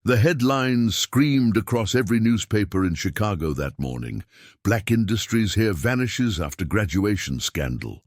The headlines screamed across every newspaper in Chicago that morning. Black Industries HEIR vanishes after graduation scandal.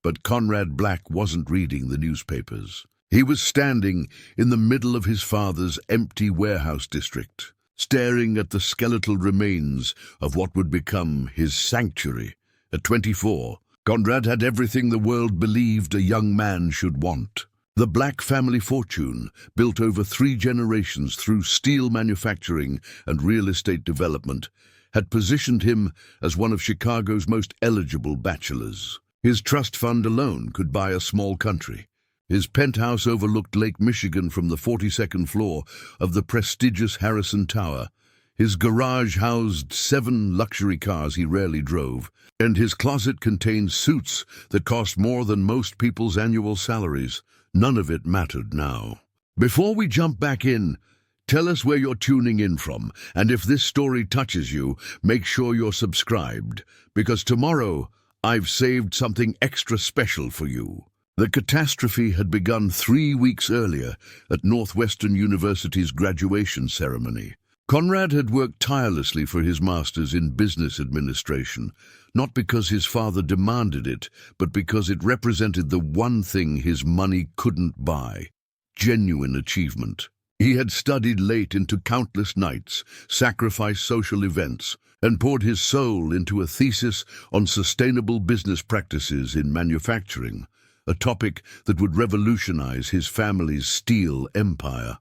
But Conrad Black wasn't reading the newspapers. He was standing in the middle of his father's empty warehouse district, staring at the skeletal remains of what would become his sanctuary. At 24, Conrad had everything the world believed a young man should want. The Black family fortune, built over 3 generations through steel manufacturing and real estate development, had positioned him as one of Chicago's most eligible bachelors. His trust fund alone could buy a small country. His penthouse overlooked Lake Michigan from the 42nd floor of the prestigious Harrison Tower. His garage housed 7 luxury cars he rarely drove, and his closet contained suits that cost more than most people's annual salaries. None of it mattered now. Before we jump back in, tell us where you're tuning in from, and if this story touches you, make sure you're subscribed, because tomorrow I've saved something extra special for you. The catastrophe had begun 3 weeks earlier at Northwestern University's graduation ceremony. Conrad had worked tirelessly for his master's in business administration, not because his father demanded it, but because it represented the one thing his money couldn't buy: genuine achievement. He had studied late into countless nights, sacrificed social events, and poured his soul into a thesis on sustainable business practices in manufacturing, a topic that would revolutionize his family's steel empire.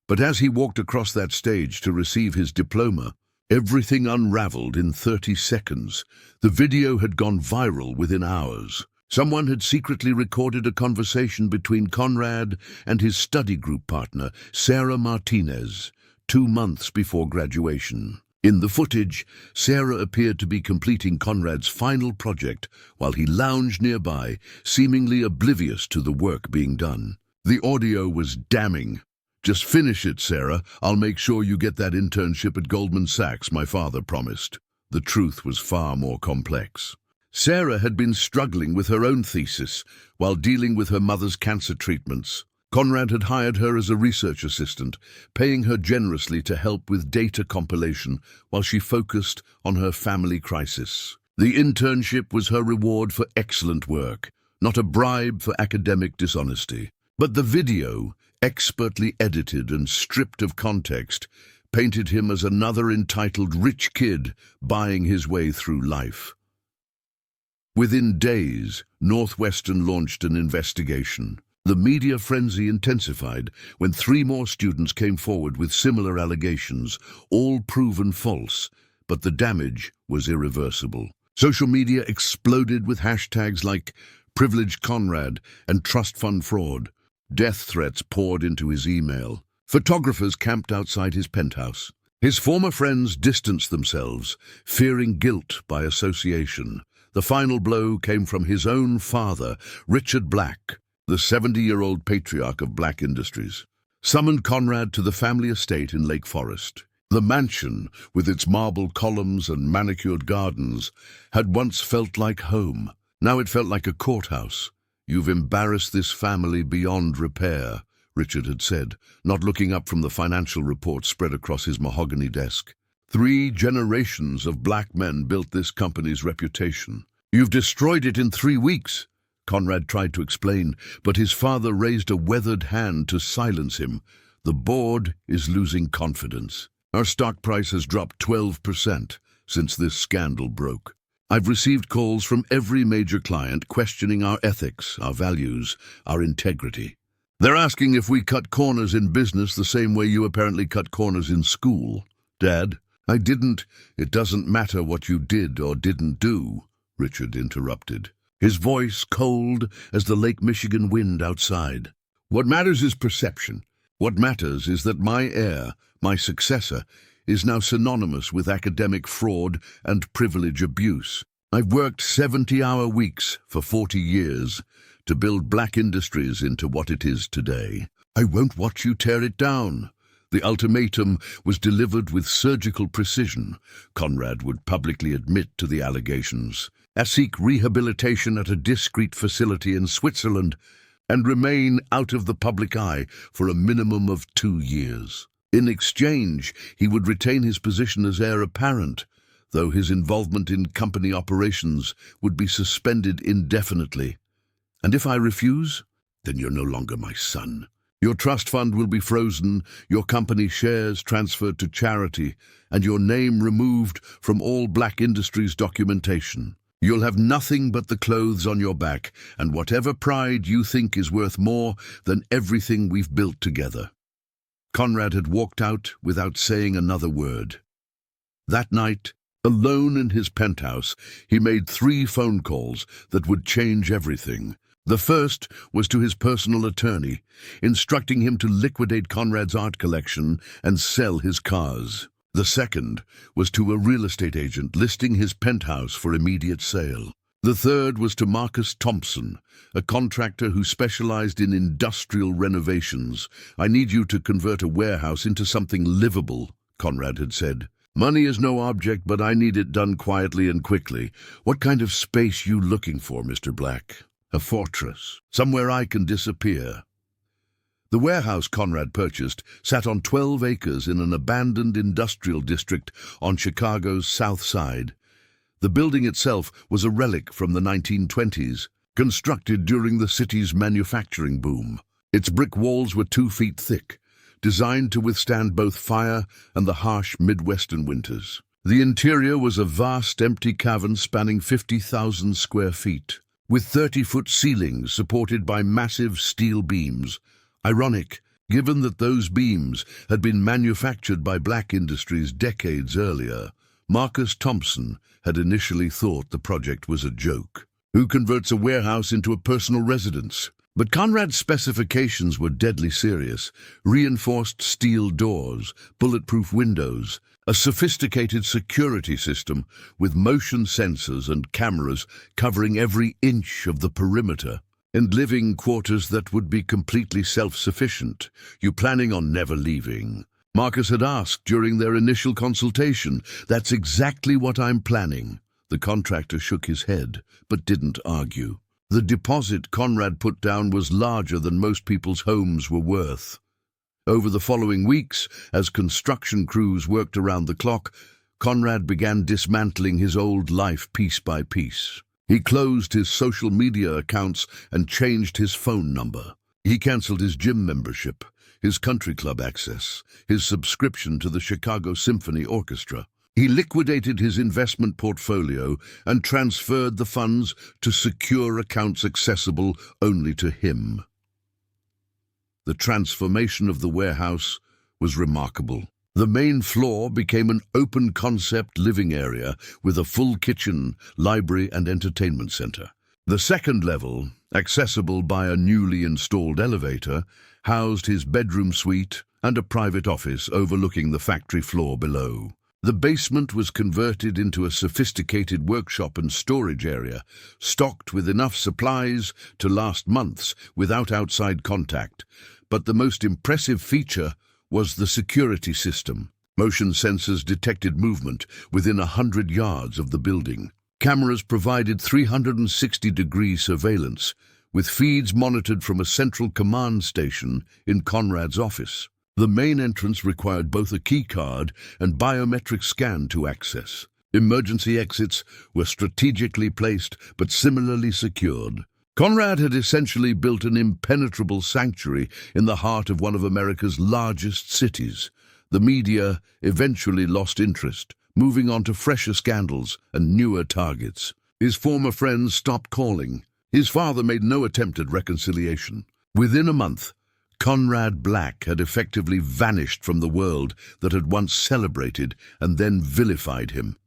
But as he walked across that stage to receive his diploma, everything unraveled in 30 seconds. The video had gone viral within hours. Someone had secretly recorded a conversation between Conrad and his study group partner, Sarah Martinez, 2 months before graduation. In the footage, Sarah appeared to be completing Conrad's final project while he lounged nearby, seemingly oblivious to the work being done. The audio was damning. "Just finish it, Sarah. I'll make sure you get that internship at Goldman Sachs my father promised." The truth was far more complex. Sarah had been struggling with her own thesis while dealing with her mother's cancer treatments. Conrad had hired her as a research assistant, paying her generously to help with data compilation while she focused on her family crisis. The internship was her reward for excellent work, not a bribe for academic dishonesty. But the video, expertly edited and stripped of context, painted him as another entitled rich kid buying his way through life. Within days, Northwestern launched an investigation. The media frenzy intensified when 3 more students came forward with similar allegations, all proven false, but the damage was irreversible. Social media exploded with hashtags like Privileged Conrad and Trust Fund Fraud. Death threats poured into his email. Photographers camped outside his penthouse. His former friends distanced themselves, fearing guilt by association. The final blow came from his own father, Richard Black, the 70-year-old patriarch of Black Industries, summoned Conrad to the family estate in Lake Forest. The mansion, with its marble columns and manicured gardens, had once felt like home. Now it felt like a courthouse. "You've embarrassed this family beyond repair," Richard had said, not looking up from the financial reports spread across his mahogany desk. 3 generations of Black men built this company's reputation. "You've destroyed it in 3 weeks," Conrad tried to explain, but his father raised a weathered hand to silence him. "The board is losing confidence. Our stock price has dropped 12% since this scandal broke. I've received calls from every major client questioning our ethics, our values, our integrity. They're asking if we cut corners in business the same way you apparently cut corners in school." "Dad, I didn't." "It doesn't matter what you did or didn't do," Richard interrupted, his voice cold as the Lake Michigan wind outside. "What matters is perception. What matters is that my heir, my successor, is now synonymous with academic fraud and privilege abuse. I've worked 70-hour weeks for 40 years to build Black Industries into what it is today. I won't watch you tear it down." The ultimatum was delivered with surgical precision. Conrad would publicly admit to the allegations, seek rehabilitation at a discreet facility in Switzerland, and remain out of the public eye for a minimum of 2 years. In exchange, he would retain his position as heir apparent, though his involvement in company operations would be suspended indefinitely. And if I refuse, then you're no longer my son. Your trust fund will be frozen, your company shares transferred to charity, and your name removed from all Black Industries documentation. You'll have nothing but the clothes on your back, and whatever pride you think is worth more than everything we've built together." Conrad had walked out without saying another word. That night, alone in his penthouse, he made 3 phone calls that would change everything. The first was to his personal attorney, instructing him to liquidate Conrad's art collection and sell his cars. The second was to a real estate agent listing his penthouse for immediate sale. The third was to Marcus Thompson, a contractor who specialized in industrial renovations. "I need you to convert a warehouse into something livable," Conrad had said. "Money is no object, but I need it done quietly and quickly. What kind of space you looking for, Mr. Black?" "A fortress, somewhere I can disappear." The warehouse Conrad purchased sat on 12 acres in an abandoned industrial district on Chicago's south side. The building itself was a relic from the 1920s, constructed during the city's manufacturing boom. Its brick walls were 2 feet thick, designed to withstand both fire and the harsh Midwestern winters. The interior was a vast empty cavern spanning 50,000 square feet, with 30-foot ceilings supported by massive steel beams. Ironic, given that those beams had been manufactured by Black Industries decades earlier. Marcus Thompson had initially thought the project was a joke. Who converts a warehouse into a personal residence? But Conrad's specifications were deadly serious. Reinforced steel doors, bulletproof windows, a sophisticated security system with motion sensors and cameras covering every inch of the perimeter, and living quarters that would be completely self-sufficient. "You planning on never leaving?" Marcus had asked during their initial consultation. "That's exactly what I'm planning." The contractor shook his head, but didn't argue. The deposit Conrad put down was larger than most people's homes were worth. Over the following weeks, as construction crews worked around the clock, Conrad began dismantling his old life piece by piece. He closed his social media accounts and changed his phone number. He canceled his gym membership, his country club access, his subscription to the Chicago Symphony Orchestra. He liquidated his investment portfolio and transferred the funds to secure accounts accessible only to him. The transformation of the warehouse was remarkable. The main floor became an open-concept living area with a full kitchen, library, and entertainment center. The second level, accessible by a newly installed elevator, housed his bedroom suite and a private office overlooking the factory floor below. The basement was converted into a sophisticated workshop and storage area, stocked with enough supplies to last months without outside contact. But the most impressive feature was the security system. Motion sensors detected movement within 100 yards of the building. Cameras provided 360-degree surveillance, with feeds monitored from a central command station in Conrad's office. The main entrance required both a key card and biometric scan to access. Emergency exits were strategically placed but similarly secured. Conrad had essentially built an impenetrable sanctuary in the heart of one of America's largest cities. The media eventually lost interest, moving on to fresher scandals and newer targets. His former friends stopped calling. His father made no attempt at reconciliation. Within a month, Conrad Black had effectively vanished from the world that had once celebrated and then vilified him.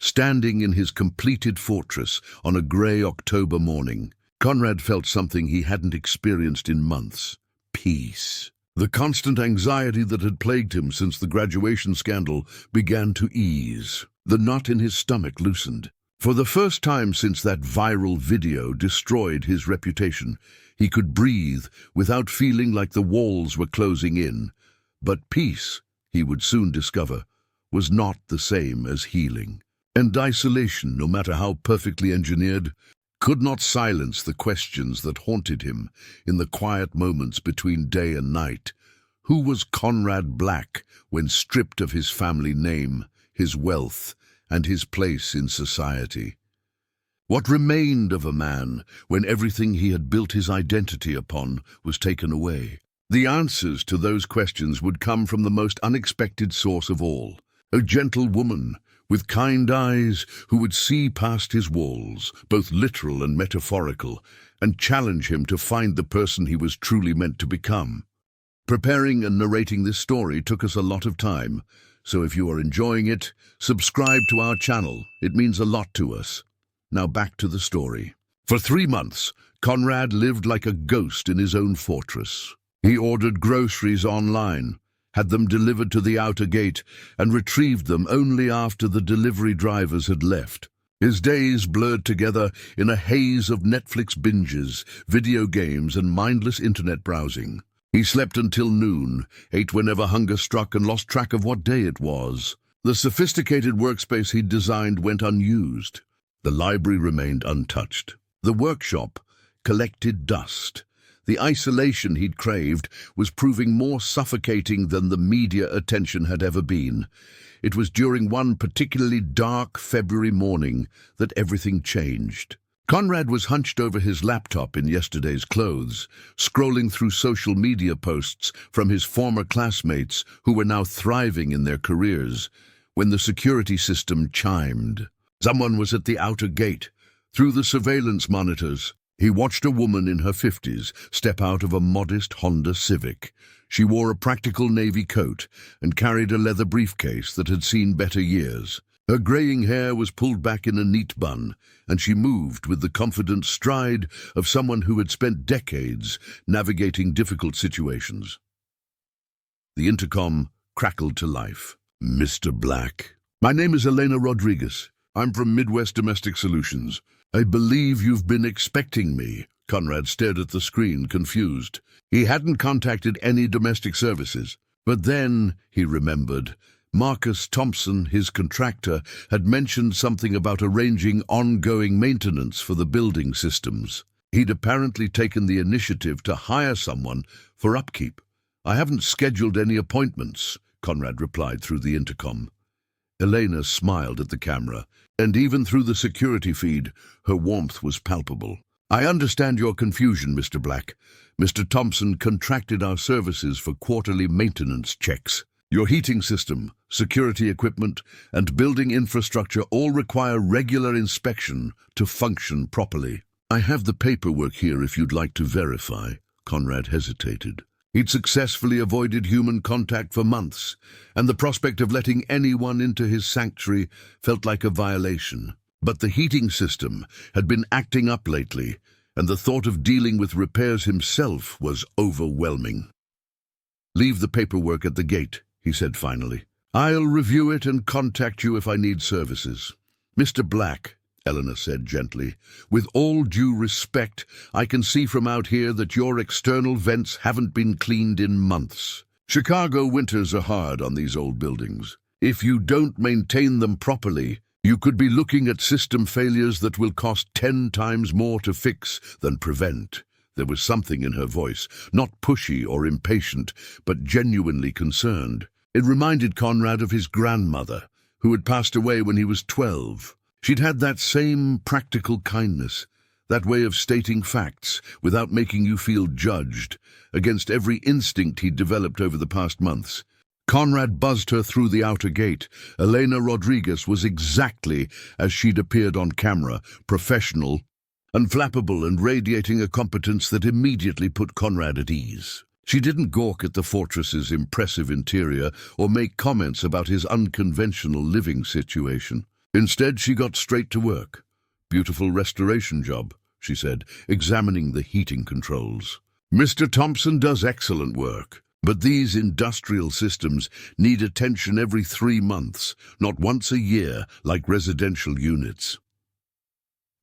Standing in his completed fortress on a grey October morning, Conrad felt something he hadn't experienced in months: peace. The constant anxiety that had plagued him since the graduation scandal began to ease. The knot in his stomach loosened. For the first time since that viral video destroyed his reputation, he could breathe without feeling like the walls were closing in. But peace, he would soon discover, was not the same as healing. And isolation, no matter how perfectly engineered, could not silence the questions that haunted him in the quiet moments between day and night. Who was Conrad Black when stripped of his family name, his wealth, and his place in society? What remained of a man when everything he had built his identity upon was taken away? The answers to those questions would come from the most unexpected source of all, a gentle woman with kind eyes who would see past his walls, both literal and metaphorical, and challenge him to find the person he was truly meant to become. Preparing and narrating this story took us a lot of time, so if you are enjoying it, subscribe to our channel. It means a lot to us. Now back to the story. For 3 months, Conrad lived like a ghost in his own fortress. He ordered groceries online, had them delivered to the outer gate, and retrieved them only after the delivery drivers had left. His days blurred together in a haze of Netflix binges, video games, and mindless internet browsing. He slept until noon, ate whenever hunger struck, and lost track of what day it was. The sophisticated workspace he'd designed went unused. The library remained untouched. The workshop collected dust. The isolation he'd craved was proving more suffocating than the media attention had ever been. It was during one particularly dark February morning that everything changed. Conrad was hunched over his laptop in yesterday's clothes, scrolling through social media posts from his former classmates who were now thriving in their careers, when the security system chimed. Someone was at the outer gate. Through the surveillance monitors, he watched a woman in her 50s step out of a modest Honda Civic. She wore a practical navy coat and carried a leather briefcase that had seen better years. Her graying hair was pulled back in a neat bun, and she moved with the confident stride of someone who had spent decades navigating difficult situations. The intercom crackled to life. "Mr. Black. My name is Elena Rodriguez. I'm from Midwest Domestic Solutions. I believe you've been expecting me." Conrad stared at the screen, confused. He hadn't contacted any domestic services. But then, he remembered, Marcus Thompson, his contractor, had mentioned something about arranging ongoing maintenance for the building systems. He'd apparently taken the initiative to hire someone for upkeep. "I haven't scheduled any appointments," Conrad replied through the intercom. Elena smiled at the camera, and even through the security feed, her warmth was palpable. "I understand your confusion, Mr. Black. Mr. Thompson contracted our services for quarterly maintenance checks. Your heating system, security equipment, and building infrastructure all require regular inspection to function properly." "I have the paperwork here if you'd like to verify." Conrad hesitated. He'd successfully avoided human contact for months, and the prospect of letting anyone into his sanctuary felt like a violation. But the heating system had been acting up lately, and the thought of dealing with repairs himself was overwhelming. "Leave the paperwork at the gate," he said finally. "I'll review it and contact you if I need services." "Mr. Black," Eleanor said gently, "with all due respect, I can see from out here that your external vents haven't been cleaned in months. Chicago winters are hard on these old buildings. If you don't maintain them properly, you could be looking at system failures that will cost 10 times more to fix than prevent." There was something in her voice, not pushy or impatient, but genuinely concerned. It reminded Conrad of his grandmother, who had passed away when he was 12. She'd had that same practical kindness, that way of stating facts without making you feel judged, against every instinct he'd developed over the past months. Conrad buzzed her through the outer gate. Elena Rodriguez was exactly as she'd appeared on camera, professional, unflappable, and radiating a competence that immediately put Conrad at ease. She didn't gawk at the fortress's impressive interior or make comments about his unconventional living situation. Instead, she got straight to work. "Beautiful restoration job," she said, examining the heating controls. "Mr. Thompson does excellent work, but these industrial systems need attention every 3 months, not once a year like residential units."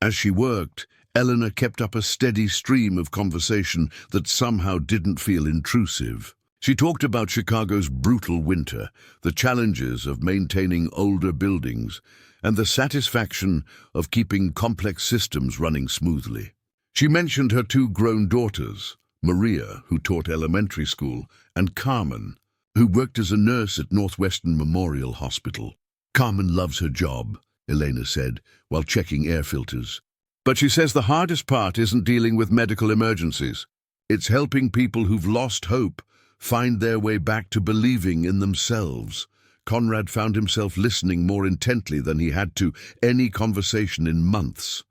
As she worked, Eleanor kept up a steady stream of conversation that somehow didn't feel intrusive. She talked about Chicago's brutal winter, the challenges of maintaining older buildings, and the satisfaction of keeping complex systems running smoothly. She mentioned her 2 grown daughters, Maria, who taught elementary school, and Carmen, who worked as a nurse at Northwestern Memorial Hospital. Carmen loves her job, Elena said, while checking air filters. But she says the hardest part isn't dealing with medical emergencies. It's helping people who've lost hope find their way back to believing in themselves. Conrad found himself listening more intently than he had to any conversation in months.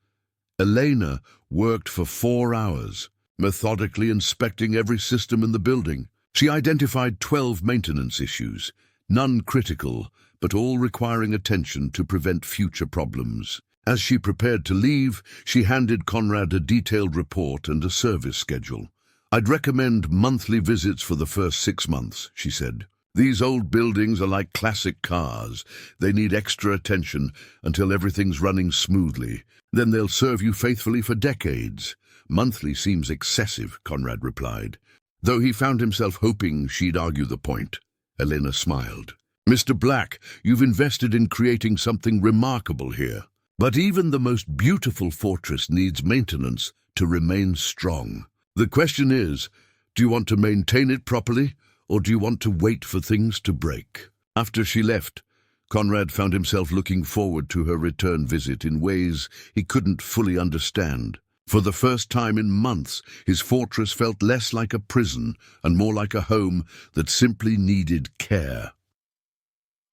Elena worked for 4 hours, methodically inspecting every system in the building. She identified 12 maintenance issues, none critical, but all requiring attention to prevent future problems. As she prepared to leave, she handed Conrad a detailed report and a service schedule. "I'd recommend monthly visits for the first 6 months," she said. "These old buildings are like classic cars. They need extra attention until everything's running smoothly. Then they'll serve you faithfully for decades." "Monthly seems excessive," Conrad replied, though he found himself hoping she'd argue the point. Elena smiled. "Mr. Black, you've invested in creating something remarkable here. But even the most beautiful fortress needs maintenance to remain strong. The question is, do you want to maintain it properly, or do you want to wait for things to break?" After she left, Conrad found himself looking forward to her return visit in ways he couldn't fully understand. For the first time in months, his fortress felt less like a prison and more like a home that simply needed care.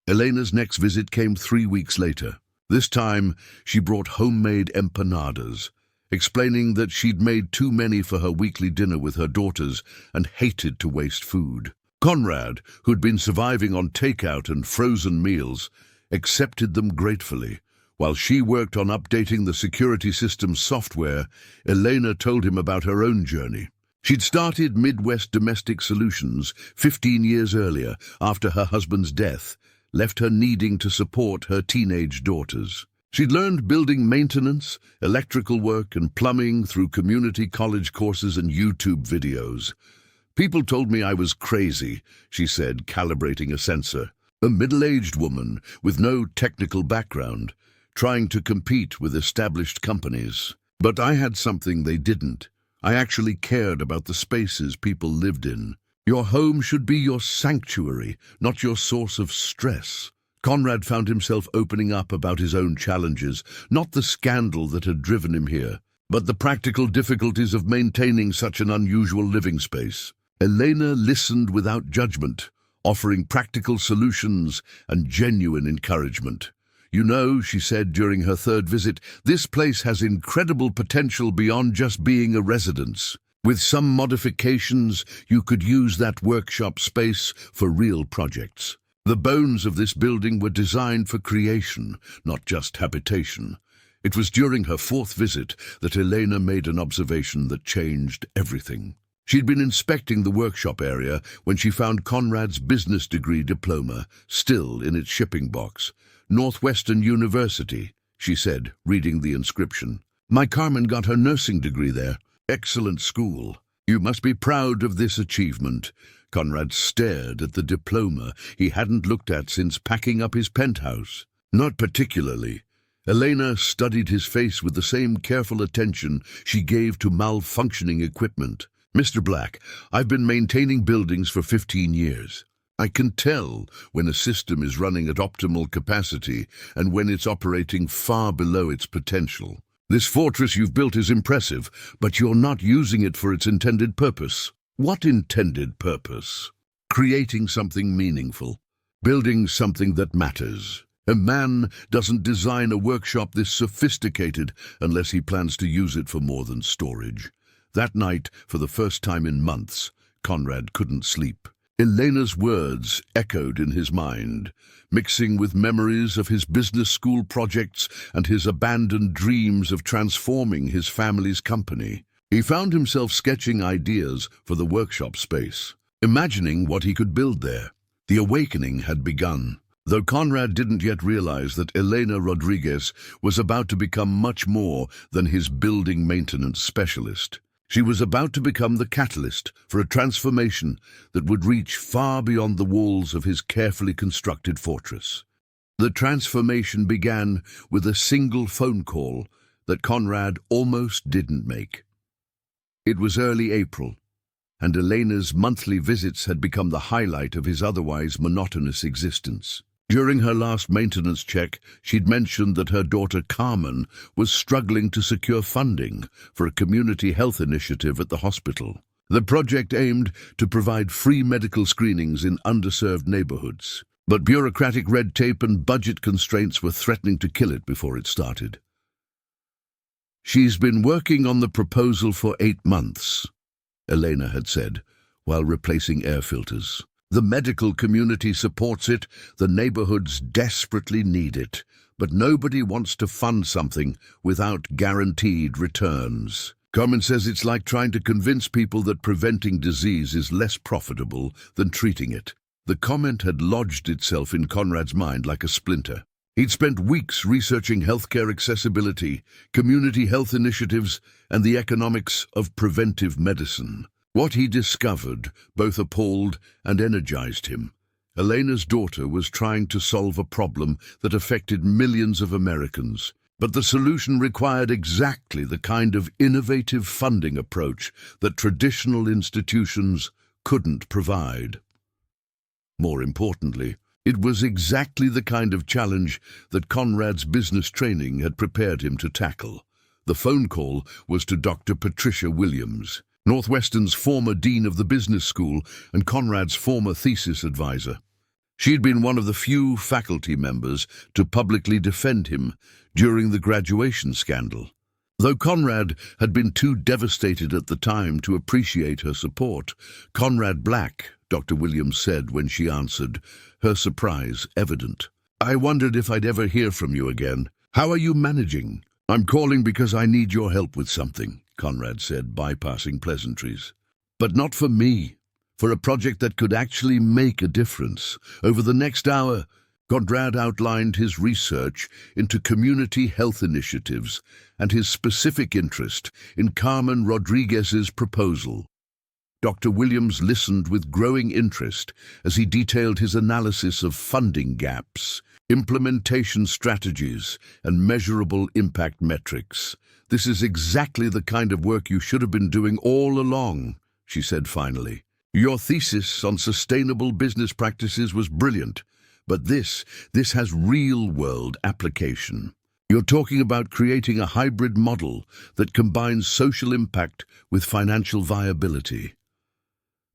Elena's next visit came 3 weeks later. This time, she brought homemade empanadas, explaining that she'd made too many for her weekly dinner with her daughters and hated to waste food. Conrad, who'd been surviving on takeout and frozen meals, accepted them gratefully. While she worked on updating the security system's software, Elena told him about her own journey. She'd started Midwest Domestic Solutions 15 years earlier, after her husband's death left her needing to support her teenage daughters. She'd learned building maintenance, electrical work, and plumbing through community college courses and YouTube videos. "People told me I was crazy," she said, calibrating a sensor. "A middle-aged woman with no technical background, trying to compete with established companies. But I had something they didn't. I actually cared about the spaces people lived in. Your home should be your sanctuary, not your source of stress." Conrad found himself opening up about his own challenges, not the scandal that had driven him here, but the practical difficulties of maintaining such an unusual living space. Elena listened without judgment, offering practical solutions and genuine encouragement. "You know," she said during her 3rd visit, "this place has incredible potential beyond just being a residence. With some modifications, you could use that workshop space for real projects. The bones of this building were designed for creation, not just habitation." It was during her 4th visit that Elena made an observation that changed everything. She'd been inspecting the workshop area when she found Conrad's business degree diploma still in its shipping box. "Northwestern University," she said, reading the inscription. "My Carmen got her nursing degree there. Excellent school. You must be proud of this achievement." Conrad stared at the diploma he hadn't looked at since packing up his penthouse. "Not particularly." Elena studied his face with the same careful attention she gave to malfunctioning equipment. "Mr. Black, I've been maintaining buildings for 15 years. I can tell when a system is running at optimal capacity and when it's operating far below its potential. This fortress you've built is impressive, but you're not using it for its intended purpose." "What intended purpose?" "Creating something meaningful. Building something that matters. A man doesn't design a workshop this sophisticated unless he plans to use it for more than storage." That night, for the first time in months, Conrad couldn't sleep. Elena's words echoed in his mind, mixing with memories of his business school projects and his abandoned dreams of transforming his family's company. He found himself sketching ideas for the workshop space, imagining what he could build there. The awakening had begun, though Conrad didn't yet realize that Elena Rodriguez was about to become much more than his building maintenance specialist. She was about to become the catalyst for a transformation that would reach far beyond the walls of his carefully constructed fortress. The transformation began with a single phone call that Conrad almost didn't make. It was early April, and Elena's monthly visits had become the highlight of his otherwise monotonous existence. During her last maintenance check, she'd mentioned that her daughter Carmen was struggling to secure funding for a community health initiative at the hospital. The project aimed to provide free medical screenings in underserved neighborhoods, but bureaucratic red tape and budget constraints were threatening to kill it before it started. "She's been working on the proposal for 8 months, Elena had said, while replacing air filters. "The medical community supports it, the neighborhoods desperately need it, but nobody wants to fund something without guaranteed returns. Carmen says it's like trying to convince people that preventing disease is less profitable than treating it." The comment had lodged itself in Conrad's mind like a splinter. He'd spent weeks researching healthcare accessibility, community health initiatives, and the economics of preventive medicine. What he discovered both appalled and energized him. Elena's daughter was trying to solve a problem that affected millions of Americans, but the solution required exactly the kind of innovative funding approach that traditional institutions couldn't provide. More importantly, it was exactly the kind of challenge that Conrad's business training had prepared him to tackle. The phone call was to Dr. Patricia Williams, Northwestern's former dean of the business school and Conrad's former thesis advisor. She'd been one of the few faculty members to publicly defend him during the graduation scandal. Though Conrad had been too devastated at the time to appreciate her support, Conrad Black, Dr. Williams said when she answered, her surprise evident. "I wondered if I'd ever hear from you again. How are you managing?" "I'm calling because I need your help with something," Conrad said, bypassing pleasantries. "But not for me. For a project that could actually make a difference." Over the next hour, Conrad outlined his research into community health initiatives and his specific interest in Carmen Rodriguez's proposal. Dr. Williams listened with growing interest as he detailed his analysis of funding gaps, implementation strategies, and measurable impact metrics. "This is exactly the kind of work you should have been doing all along," she said finally. "Your thesis on sustainable business practices was brilliant, but this has real-world application. You're talking about creating a hybrid model that combines social impact with financial viability."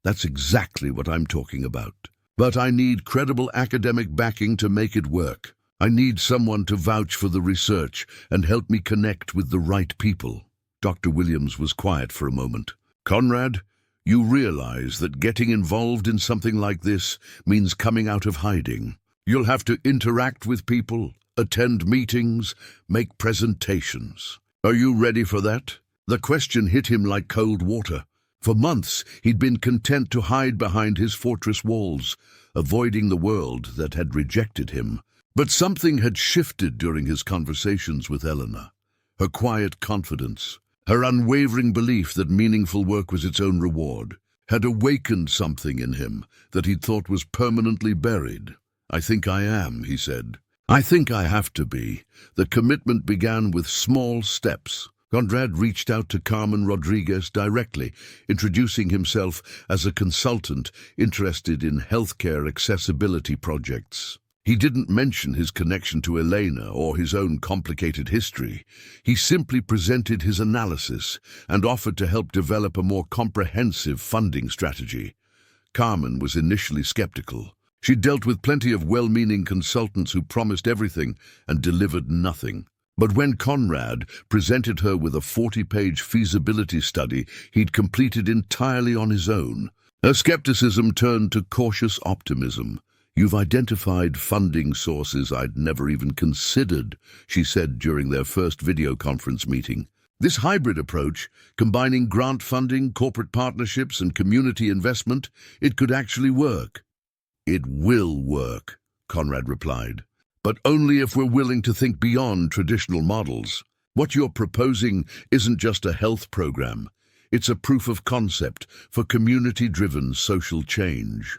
"That's exactly what I'm talking about. But I need credible academic backing to make it work. I need someone to vouch for the research and help me connect with the right people." Dr. Williams was quiet for a moment. "Conrad, you realize that getting involved in something like this means coming out of hiding. You'll have to interact with people, attend meetings, make presentations. Are you ready for that?" The question hit him like cold water. For months, he'd been content to hide behind his fortress walls, avoiding the world that had rejected him. But something had shifted during his conversations with Elena. Her quiet confidence, her unwavering belief that meaningful work was its own reward, had awakened something in him that he'd thought was permanently buried. "I think I am," he said. "I think I have to be." The commitment began with small steps. Conrad reached out to Carmen Rodriguez directly, introducing himself as a consultant interested in healthcare accessibility projects. He didn't mention his connection to Elena or his own complicated history. He simply presented his analysis and offered to help develop a more comprehensive funding strategy. Carmen was initially skeptical. She'd dealt with plenty of well-meaning consultants who promised everything and delivered nothing. But when Conrad presented her with a 40-page feasibility study he'd completed entirely on his own, her skepticism turned to cautious optimism. "You've identified funding sources I'd never even considered," she said during their first video conference meeting. "This hybrid approach, combining grant funding, corporate partnerships, and community investment, it could actually work." "It will work," Conrad replied. "But only if we're willing to think beyond traditional models. What you're proposing isn't just a health program. It's a proof of concept for community-driven social change."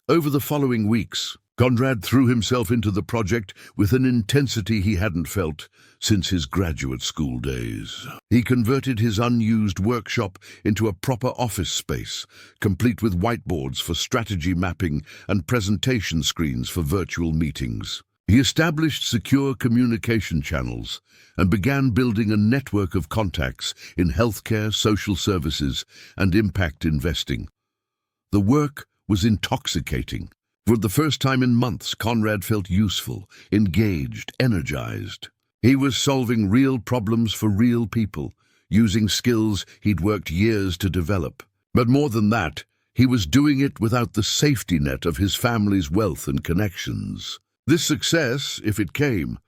Over the following weeks, Conrad threw himself into the project with an intensity he hadn't felt since his graduate school days. He converted his unused workshop into a proper office space, complete with whiteboards for strategy mapping and presentation screens for virtual meetings. He established secure communication channels and began building a network of contacts in healthcare, social services, and impact investing. The work was intoxicating. For the first time in months, Conrad felt useful, engaged, energized. He was solving real problems for real people, using skills he'd worked years to develop. But more than that, he was doing it without the safety net of his family's wealth and connections. This success, if it came,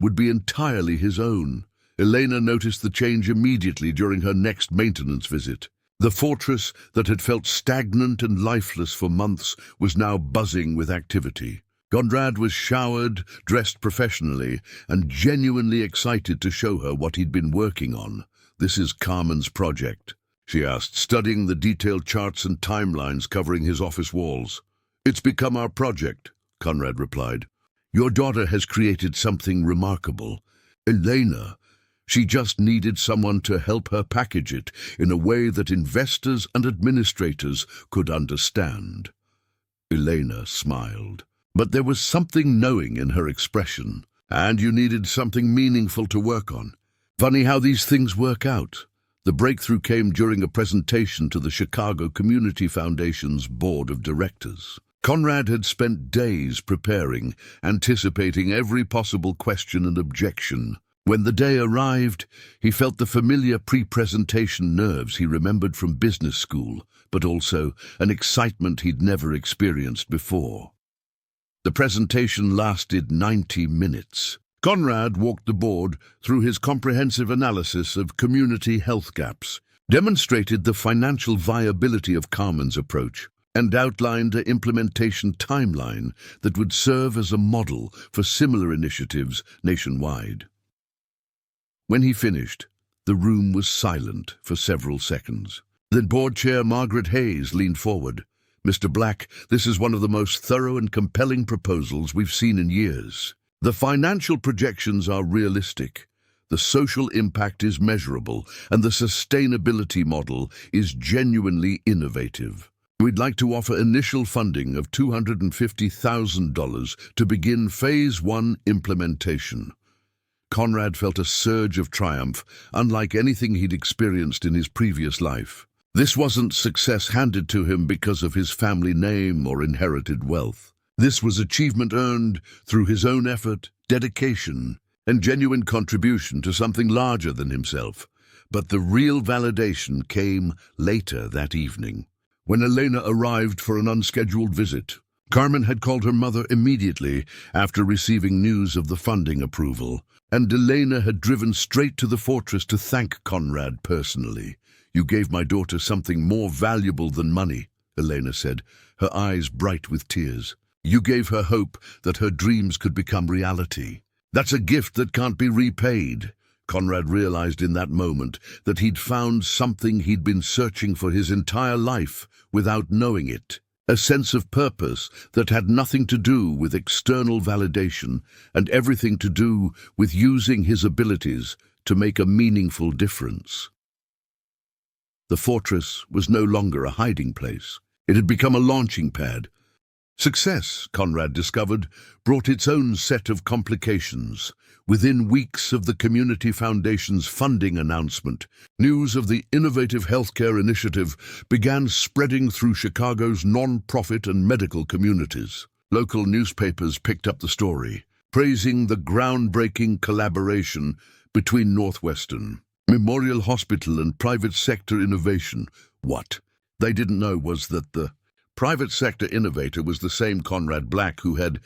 would be entirely his own. Elena noticed the change immediately during her next maintenance visit. The fortress that had felt stagnant and lifeless for months was now buzzing with activity. Conrad was showered, dressed professionally, and genuinely excited to show her what he'd been working on. "This is Carmen's project," she asked, studying the detailed charts and timelines covering his office walls. "It's become our project," Conrad replied. "Your daughter has created something remarkable. Elena, she just needed someone to help her package it in a way that investors and administrators could understand." Elena smiled. But there was something knowing in her expression, and you needed something meaningful to work on. Funny how these things work out. The breakthrough came during a presentation to the Chicago Community Foundation's board of directors. Conrad had spent days preparing, anticipating every possible question and objection. When the day arrived, he felt the familiar pre-presentation nerves he remembered from business school, but also an excitement he'd never experienced before. The presentation lasted 90 minutes. Conrad walked the board through his comprehensive analysis of community health gaps, demonstrated the financial viability of Carmen's approach, and outlined an implementation timeline that would serve as a model for similar initiatives nationwide. When he finished, the room was silent for several seconds. Then Board Chair Margaret Hayes leaned forward. "Mr. Black, this is one of the most thorough and compelling proposals we've seen in years. The financial projections are realistic, the social impact is measurable, and the sustainability model is genuinely innovative. We'd like to offer initial funding of $250,000 to begin Phase 1 implementation." Conrad felt a surge of triumph, unlike anything he'd experienced in his previous life. This wasn't success handed to him because of his family name or inherited wealth. This was achievement earned through his own effort, dedication, and genuine contribution to something larger than himself. But the real validation came later that evening, when Elena arrived for an unscheduled visit. Carmen had called her mother immediately after receiving news of the funding approval, and Elena had driven straight to the fortress to thank Conrad personally. "You gave my daughter something more valuable than money," Elena said, her eyes bright with tears. "You gave her hope that her dreams could become reality. That's a gift that can't be repaid." Conrad realized in that moment that he'd found something he'd been searching for his entire life without knowing it. A sense of purpose that had nothing to do with external validation and everything to do with using his abilities to make a meaningful difference. The fortress was no longer a hiding place. It had become a launching pad. Success, Conrad discovered, brought its own set of complications. Within weeks of the Community Foundation's funding announcement, news of the innovative healthcare initiative began spreading through Chicago's non-profit and medical communities. Local newspapers picked up the story, praising the groundbreaking collaboration between Northwestern, Memorial Hospital and private sector innovation. What they didn't know was that the private sector innovator was the same Conrad Black who had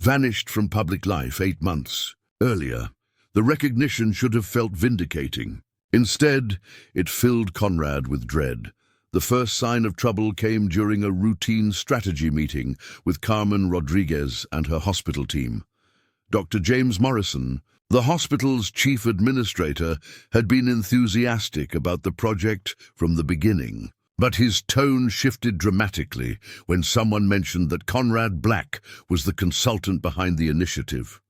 vanished from public life 8 months earlier. The recognition should have felt vindicating. Instead, it filled Conrad with dread. The first sign of trouble came during a routine strategy meeting with Carmen Rodriguez and her hospital team. Dr. James Morrison, the hospital's chief administrator, had been enthusiastic about the project from the beginning. But his tone shifted dramatically when someone mentioned that Conrad Black was the consultant behind the initiative.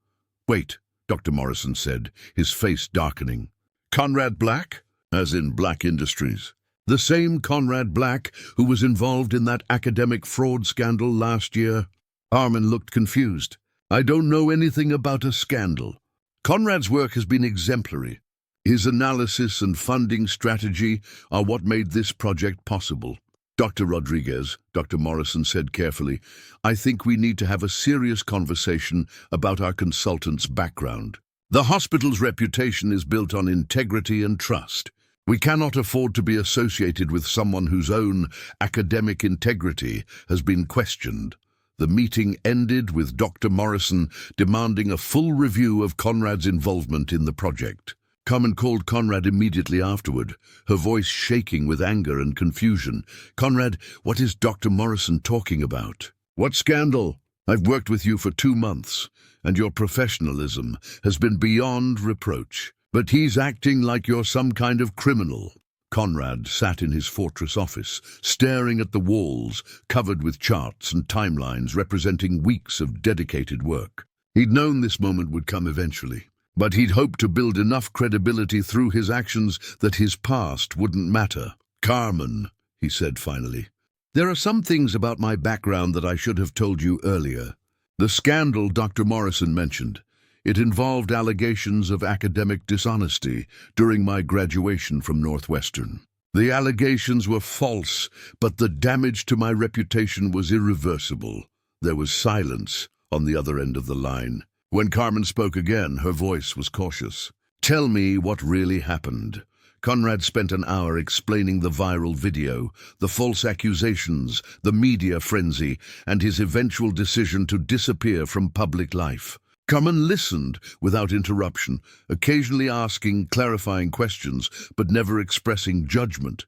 "Wait," Dr. Morrison said, his face darkening. "Conrad Black? As in Black Industries? The same Conrad Black who was involved in that academic fraud scandal last year?" Harmon looked confused. "I don't know anything about a scandal. Conrad's work has been exemplary. His analysis and funding strategy are what made this project possible." "Dr. Rodriguez," Dr. Morrison said carefully, "I think we need to have a serious conversation about our consultant's background. The hospital's reputation is built on integrity and trust. We cannot afford to be associated with someone whose own academic integrity has been questioned." The meeting ended with Dr. Morrison demanding a full review of Conrad's involvement in the project. Carmen called Conrad immediately afterward, her voice shaking with anger and confusion. "Conrad, what is Dr. Morrison talking about?" "What scandal? I've worked with you for 2 months, and your professionalism has been beyond reproach. But he's acting like you're some kind of criminal." Conrad sat in his fortress office, staring at the walls, covered with charts and timelines representing weeks of dedicated work. He'd known this moment would come eventually, but he'd hoped to build enough credibility through his actions that his past wouldn't matter. "Carmen," he said finally, "there are some things about my background that I should have told you earlier. The scandal Dr. Morrison mentioned, it involved allegations of academic dishonesty during my graduation from Northwestern. The allegations were false, but the damage to my reputation was irreversible." There was silence on the other end of the line. When Carmen spoke again, her voice was cautious. "Tell me what really happened." Conrad spent an hour explaining the viral video, the false accusations, the media frenzy, and his eventual decision to disappear from public life. Carmen listened without interruption, occasionally asking clarifying questions, but never expressing judgment.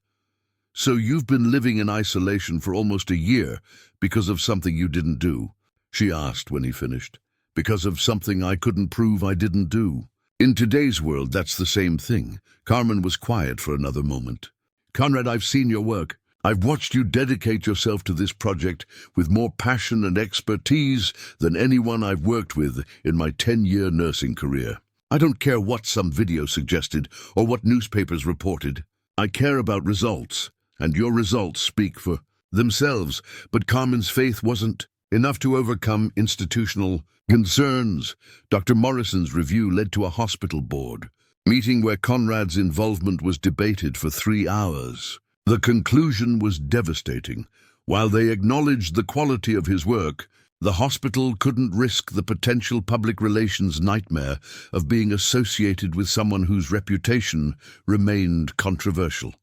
"So you've been living in isolation for almost a year because of something you didn't do?" she asked when he finished. "Because of something I couldn't prove I didn't do?" In today's world, that's the same thing. Carmen was quiet for another moment. "Conrad, I've seen your work. I've watched you dedicate yourself to this project with more passion and expertise than anyone I've worked with in my 10-year nursing career. I don't care what some video suggested or what newspapers reported. I care about results, and your results speak for themselves." But Carmen's faith wasn't enough to overcome institutional concerns. Dr. Morrison's review led to a hospital board meeting where Conrad's involvement was debated for 3 hours. The conclusion was devastating. While they acknowledged the quality of his work, the hospital couldn't risk the potential public relations nightmare of being associated with someone whose reputation remained controversial.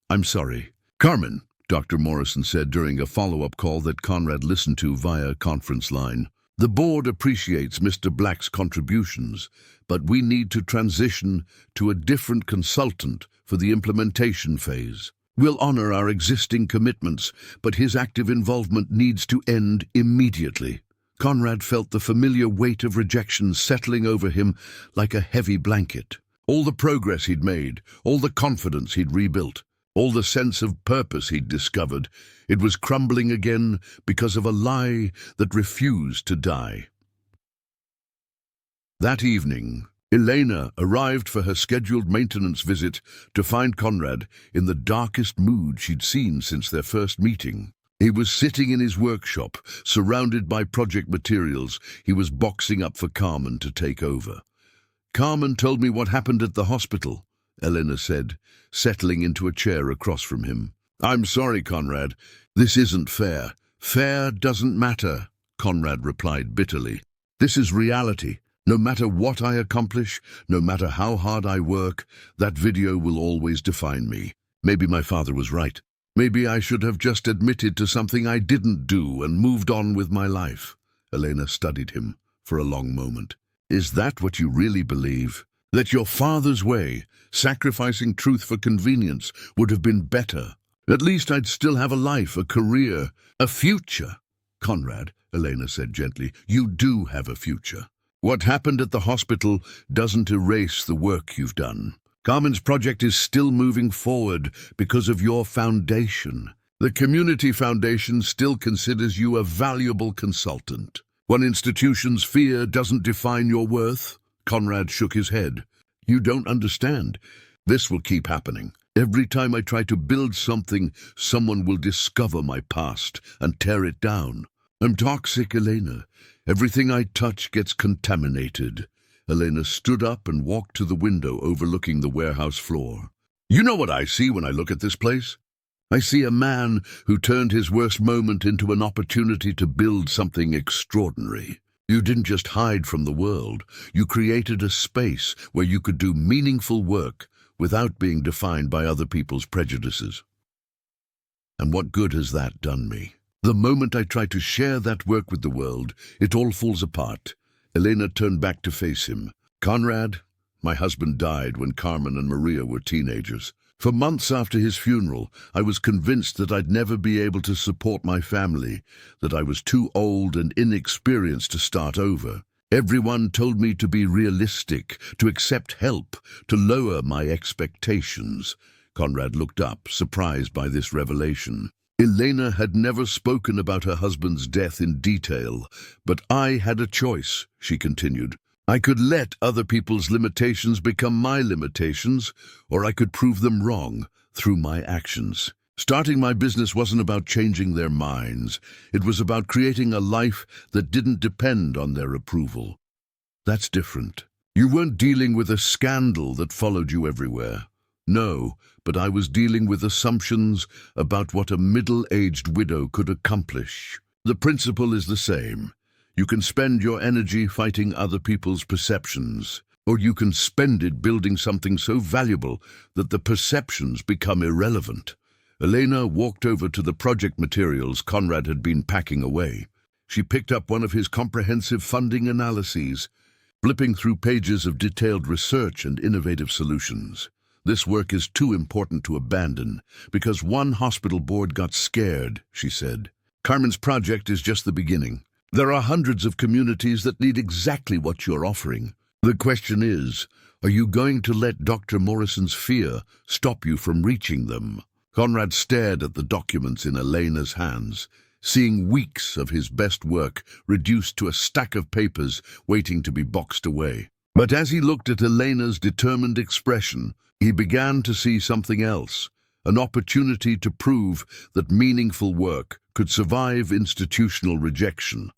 "I'm sorry." "Carmen," Dr. Morrison said during a follow-up call that Conrad listened to via conference line, "the board appreciates Mr. Black's contributions, but we need to transition to a different consultant for the implementation phase. We'll honor our existing commitments, but his active involvement needs to end immediately." Conrad felt the familiar weight of rejection settling over him like a heavy blanket. All the progress he'd made, all the confidence he'd rebuilt, all the sense of purpose he'd discovered, it was crumbling again because of a lie that refused to die. That evening, Elena arrived for her scheduled maintenance visit to find Conrad in the darkest mood she'd seen since their first meeting. He was sitting in his workshop, surrounded by project materials he was boxing up for Carmen to take over. "Carmen told me what happened at the hospital," Elena said, settling into a chair across from him. "I'm sorry, Conrad. This isn't fair." "Fair doesn't matter," Conrad replied bitterly. "This is reality. No matter what I accomplish, no matter how hard I work, that video will always define me. Maybe my father was right. Maybe I should have just admitted to something I didn't do and moved on with my life." Elena studied him for a long moment. "Is that what you really believe? That your father's way, sacrificing truth for convenience, would have been better? At least I'd still have a life, a career, a future." "Conrad," Elena said gently, "you do have a future. What happened at the hospital doesn't erase the work you've done. Carmen's project is still moving forward because of your foundation. The community foundation still considers you a valuable consultant. One institution's fear doesn't define your worth. Conrad shook his head. You don't understand. This will keep happening. Every time I try to build something, someone will discover my past and tear it down. I'm toxic, Elena. Everything I touch gets contaminated. Elena stood up and walked to the window overlooking the warehouse floor. You know what I see when I look at this place? I see a man who turned his worst moment into an opportunity to build something extraordinary. You didn't just hide from the world. You created a space where you could do meaningful work without being defined by other people's prejudices. And what good has that done me? The moment I try to share that work with the world, it all falls apart. Elena turned back to face him. Conrad, my husband died when Carmen and Maria were teenagers. For months after his funeral, I was convinced that I'd never be able to support my family, that I was too old and inexperienced to start over. Everyone told me to be realistic, to accept help, to lower my expectations. Conrad looked up, surprised by this revelation. Elena had never spoken about her husband's death in detail, but I had a choice, she continued. I could let other people's limitations become my limitations, or I could prove them wrong through my actions. Starting my business wasn't about changing their minds. It was about creating a life that didn't depend on their approval. That's different. You weren't dealing with a scandal that followed you everywhere. No, but I was dealing with assumptions about what a middle-aged widow could accomplish. The principle is the same. You can spend your energy fighting other people's perceptions, or you can spend it building something so valuable that the perceptions become irrelevant. Elena walked over to the project materials Conrad had been packing away. She picked up one of his comprehensive funding analyses, flipping through pages of detailed research and innovative solutions. This work is too important to abandon, because one hospital board got scared, she said. Carmen's project is just the beginning. There are hundreds of communities that need exactly what you're offering. The question is, are you going to let Dr. Morrison's fear stop you from reaching them? Conrad stared at the documents in Elena's hands, seeing weeks of his best work reduced to a stack of papers waiting to be boxed away. But as he looked at Elena's determined expression, he began to see something else, an opportunity to prove that meaningful work could survive institutional rejection.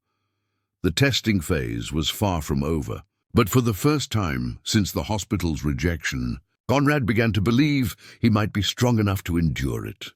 The testing phase was far from over, but for the first time since the hospital's rejection, Conrad began to believe he might be strong enough to endure it.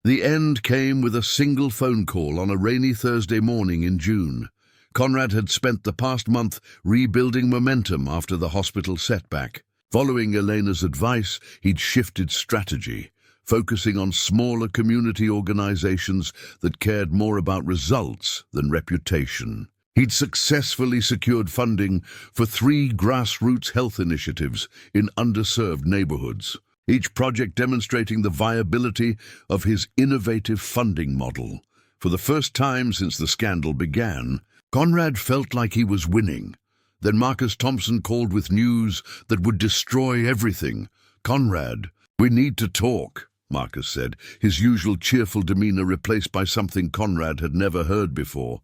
The end came with a single phone call on a rainy Thursday morning in June. Conrad had spent the past month rebuilding momentum after the hospital setback. Following Elena's advice, he'd shifted strategy, focusing on smaller community organizations that cared more about results than reputation. He'd successfully secured funding for 3 grassroots health initiatives in underserved neighborhoods, each project demonstrating the viability of his innovative funding model. For the first time since the scandal began, Conrad felt like he was winning. Then Marcus Thompson called with news that would destroy everything. "Conrad, we need to talk," Marcus said, his usual cheerful demeanor replaced by something Conrad had never heard before: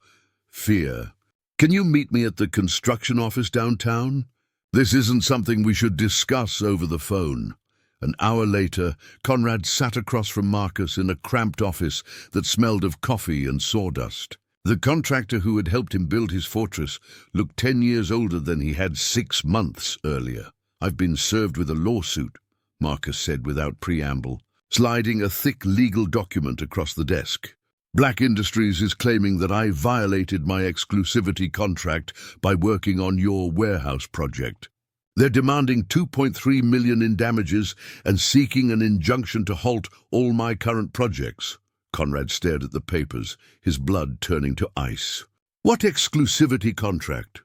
fear. "Can you meet me at the construction office downtown? This isn't something we should discuss over the phone." An hour later, Conrad sat across from Marcus in a cramped office that smelled of coffee and sawdust. The contractor who had helped him build his fortress looked 10 years older than he had 6 months earlier. "I've been served with a lawsuit," Marcus said without preamble, sliding a thick legal document across the desk. "Black Industries is claiming that I violated my exclusivity contract by working on your warehouse project. They're demanding $2.3 million in damages and seeking an injunction to halt all my current projects." Conrad stared at the papers, his blood turning to ice. "What exclusivity contract?"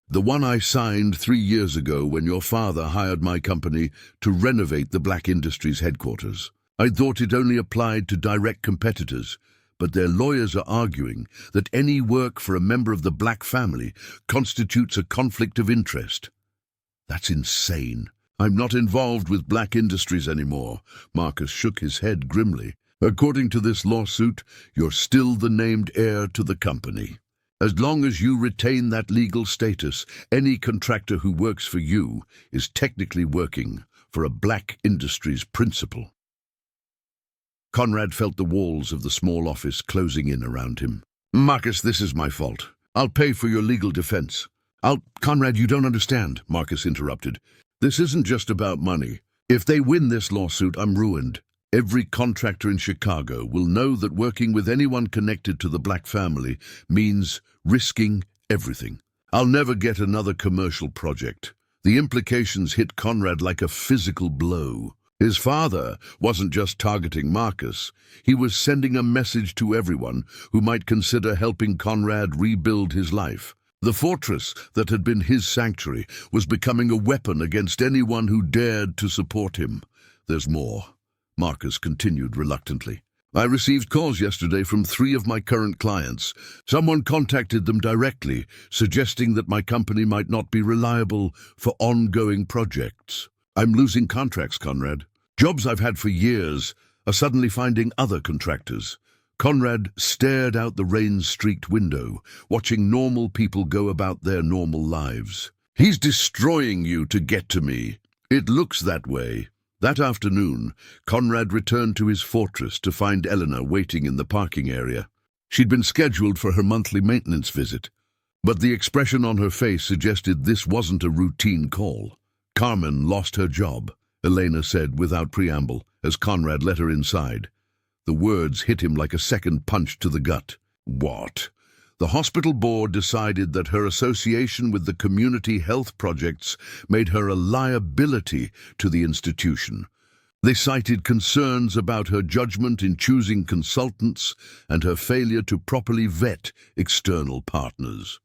"The one I signed 3 years ago when your father hired my company to renovate the Black Industries headquarters. I thought it only applied to direct competitors, but their lawyers are arguing that any work for a member of the Black family constitutes a conflict of interest." "That's insane." I'm not involved with Black Industries anymore. Marcus shook his head grimly. According to this lawsuit, you're still the named heir to the company. As long as you retain that legal status, any contractor who works for you is technically working for a Black Industries principal. Conrad felt the walls of the small office closing in around him. Marcus, this is my fault. I'll pay for your legal defense. Conrad, you don't understand, Marcus interrupted. This isn't just about money. If they win this lawsuit, I'm ruined. Every contractor in Chicago will know that working with anyone connected to the Black family means risking everything. I'll never get another commercial project. The implications hit Conrad like a physical blow. His father wasn't just targeting Marcus. He was sending a message to everyone who might consider helping Conrad rebuild his life. The fortress that had been his sanctuary was becoming a weapon against anyone who dared to support him. There's more, Marcus continued reluctantly. I received calls yesterday from 3 of my current clients. Someone contacted them directly, suggesting that my company might not be reliable for ongoing projects. I'm losing contracts, Conrad. Jobs I've had for years are suddenly finding other contractors. Conrad stared out the rain-streaked window, watching normal people go about their normal lives. He's destroying you to get to me. It looks that way. That afternoon, Conrad returned to his fortress to find Eleanor waiting in the parking area. She'd been scheduled for her monthly maintenance visit, but the expression on her face suggested this wasn't a routine call. Carmen lost her job, Elena said without preamble, as Conrad let her inside. The words hit him like a second punch to the gut. What? The hospital board decided that her association with the community health projects made her a liability to the institution. They cited concerns about her judgment in choosing consultants and her failure to properly vet external partners.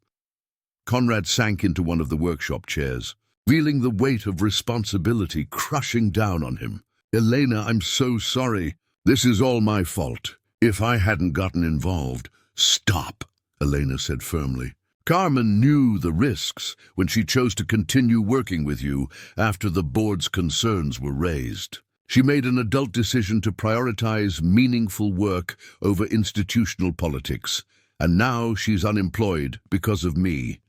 Conrad sank into one of the workshop chairs, feeling the weight of responsibility crushing down on him. Elena, I'm so sorry. This is all my fault. If I hadn't gotten involved. Stop, Elena said firmly. Carmen knew the risks when she chose to continue working with you after the board's concerns were raised. She made an adult decision to prioritize meaningful work over institutional politics, and now she's unemployed because of me.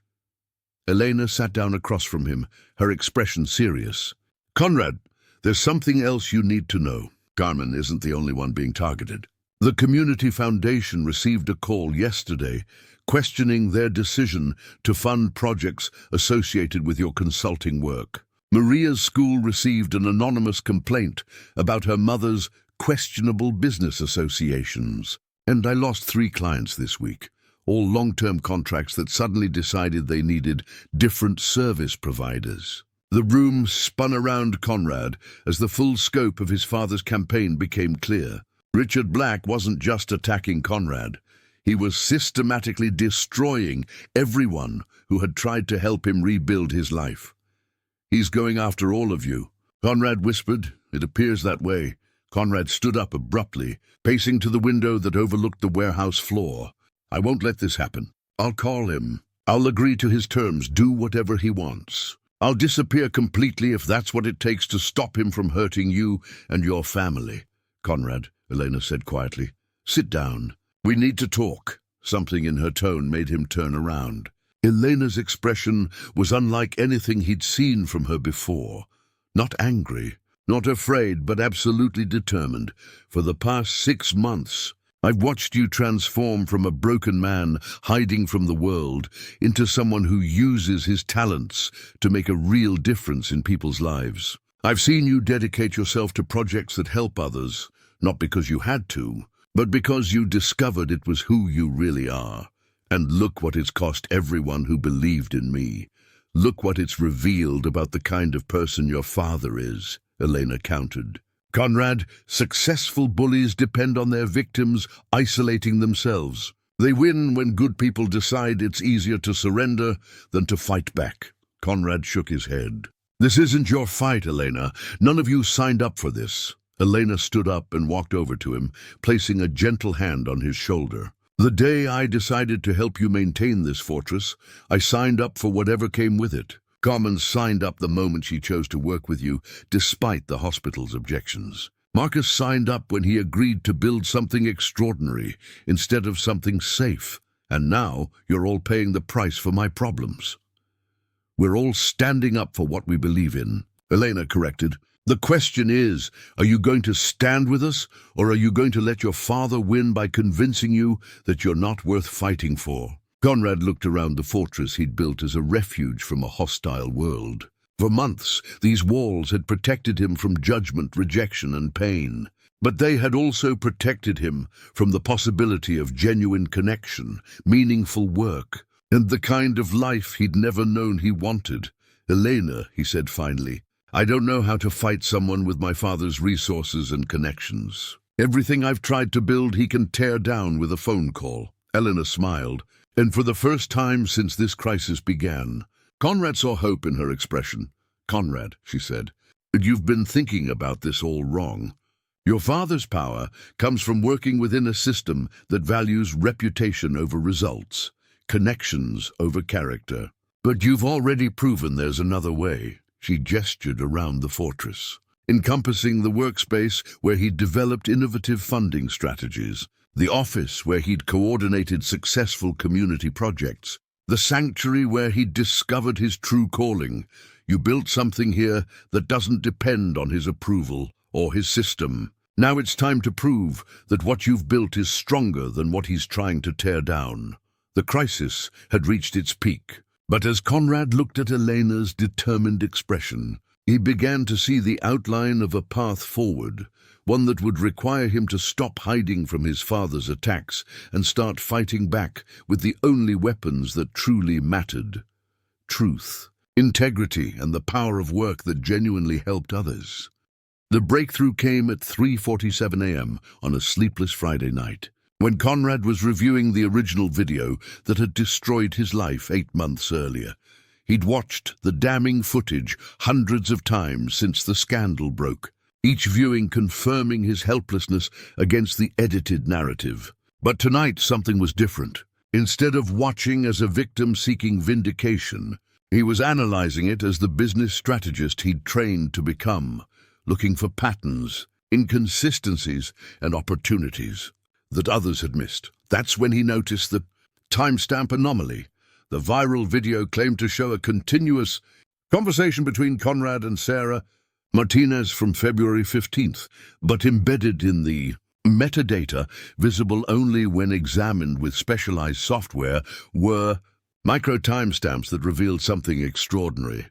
Elena sat down across from him, her expression serious. Conrad, there's something else you need to know. Carmen isn't the only one being targeted. The Community Foundation received a call yesterday questioning their decision to fund projects associated with your consulting work. Maria's school received an anonymous complaint about her mother's questionable business associations. And I lost 3 clients this week. All long-term contracts that suddenly decided they needed different service providers. The room spun around Conrad as the full scope of his father's campaign became clear. Richard Black wasn't just attacking Conrad. He was systematically destroying everyone who had tried to help him rebuild his life. He's going after all of you, Conrad whispered. It appears that way. Conrad stood up abruptly, pacing to the window that overlooked the warehouse floor. I won't let this happen. I'll call him. I'll agree to his terms, do whatever he wants. I'll disappear completely if that's what it takes to stop him from hurting you and your family. Conrad, Elena said quietly, sit down. We need to talk. Something in her tone made him turn around. Elena's expression was unlike anything he'd seen from her before. Not angry, not afraid, but absolutely determined. For the past 6 months, I've watched you transform from a broken man hiding from the world into someone who uses his talents to make a real difference in people's lives. I've seen you dedicate yourself to projects that help others, not because you had to, but because you discovered it was who you really are. And look what it's cost everyone who believed in me. Look what it's revealed about the kind of person your father is, Elena countered. Conrad, successful bullies depend on their victims isolating themselves. They win when good people decide it's easier to surrender than to fight back. Conrad shook his head. This isn't your fight, Elena. None of you signed up for this. Elena stood up and walked over to him, placing a gentle hand on his shoulder. The day I decided to help you maintain this fortress, I signed up for whatever came with it. Carmen signed up the moment she chose to work with you, despite the hospital's objections. Marcus signed up when he agreed to build something extraordinary instead of something safe. And now you're all paying the price for my problems. We're all standing up for what we believe in. Elena corrected. The question is, are you going to stand with us, or are you going to let your father win by convincing you that you're not worth fighting for? Conrad looked around the fortress he'd built as a refuge from a hostile world. For months, these walls had protected him from judgment, rejection, and pain. But they had also protected him from the possibility of genuine connection, meaningful work, and the kind of life he'd never known he wanted. Elena, he said finally, I don't know how to fight someone with my father's resources and connections. Everything I've tried to build he can tear down with a phone call. Elena smiled, and for the first time since this crisis began, Conrad saw hope in her expression. Conrad, she said, you've been thinking about this all wrong. Your father's power comes from working within a system that values reputation over results, connections over character. But you've already proven there's another way. She gestured around the fortress, encompassing the workspace where he'd developed innovative funding strategies, the office where he'd coordinated successful community projects, the sanctuary where he'd discovered his true calling. You built something here that doesn't depend on his approval or his system. Now it's time to prove that what you've built is stronger than what he's trying to tear down. The crisis had reached its peak, but as Conrad looked at Elena's determined expression, he began to see the outline of a path forward, one that would require him to stop hiding from his father's attacks and start fighting back with the only weapons that truly mattered: truth, integrity, and the power of work that genuinely helped others. The breakthrough came at 3:47 a.m. on a sleepless Friday night, when Conrad was reviewing the original video that had destroyed his life 8 months earlier. He'd watched the damning footage hundreds of times since the scandal broke, each viewing confirming his helplessness against the edited narrative. But tonight something was different. Instead of watching as a victim seeking vindication, he was analyzing it as the business strategist he'd trained to become, looking for patterns, inconsistencies, and opportunities that others had missed. That's when he noticed the timestamp anomaly. The viral video claimed to show a continuous conversation between Conrad and Sarah Martinez from February 15th, but embedded in the metadata, visible only when examined with specialized software, were micro timestamps that revealed something extraordinary.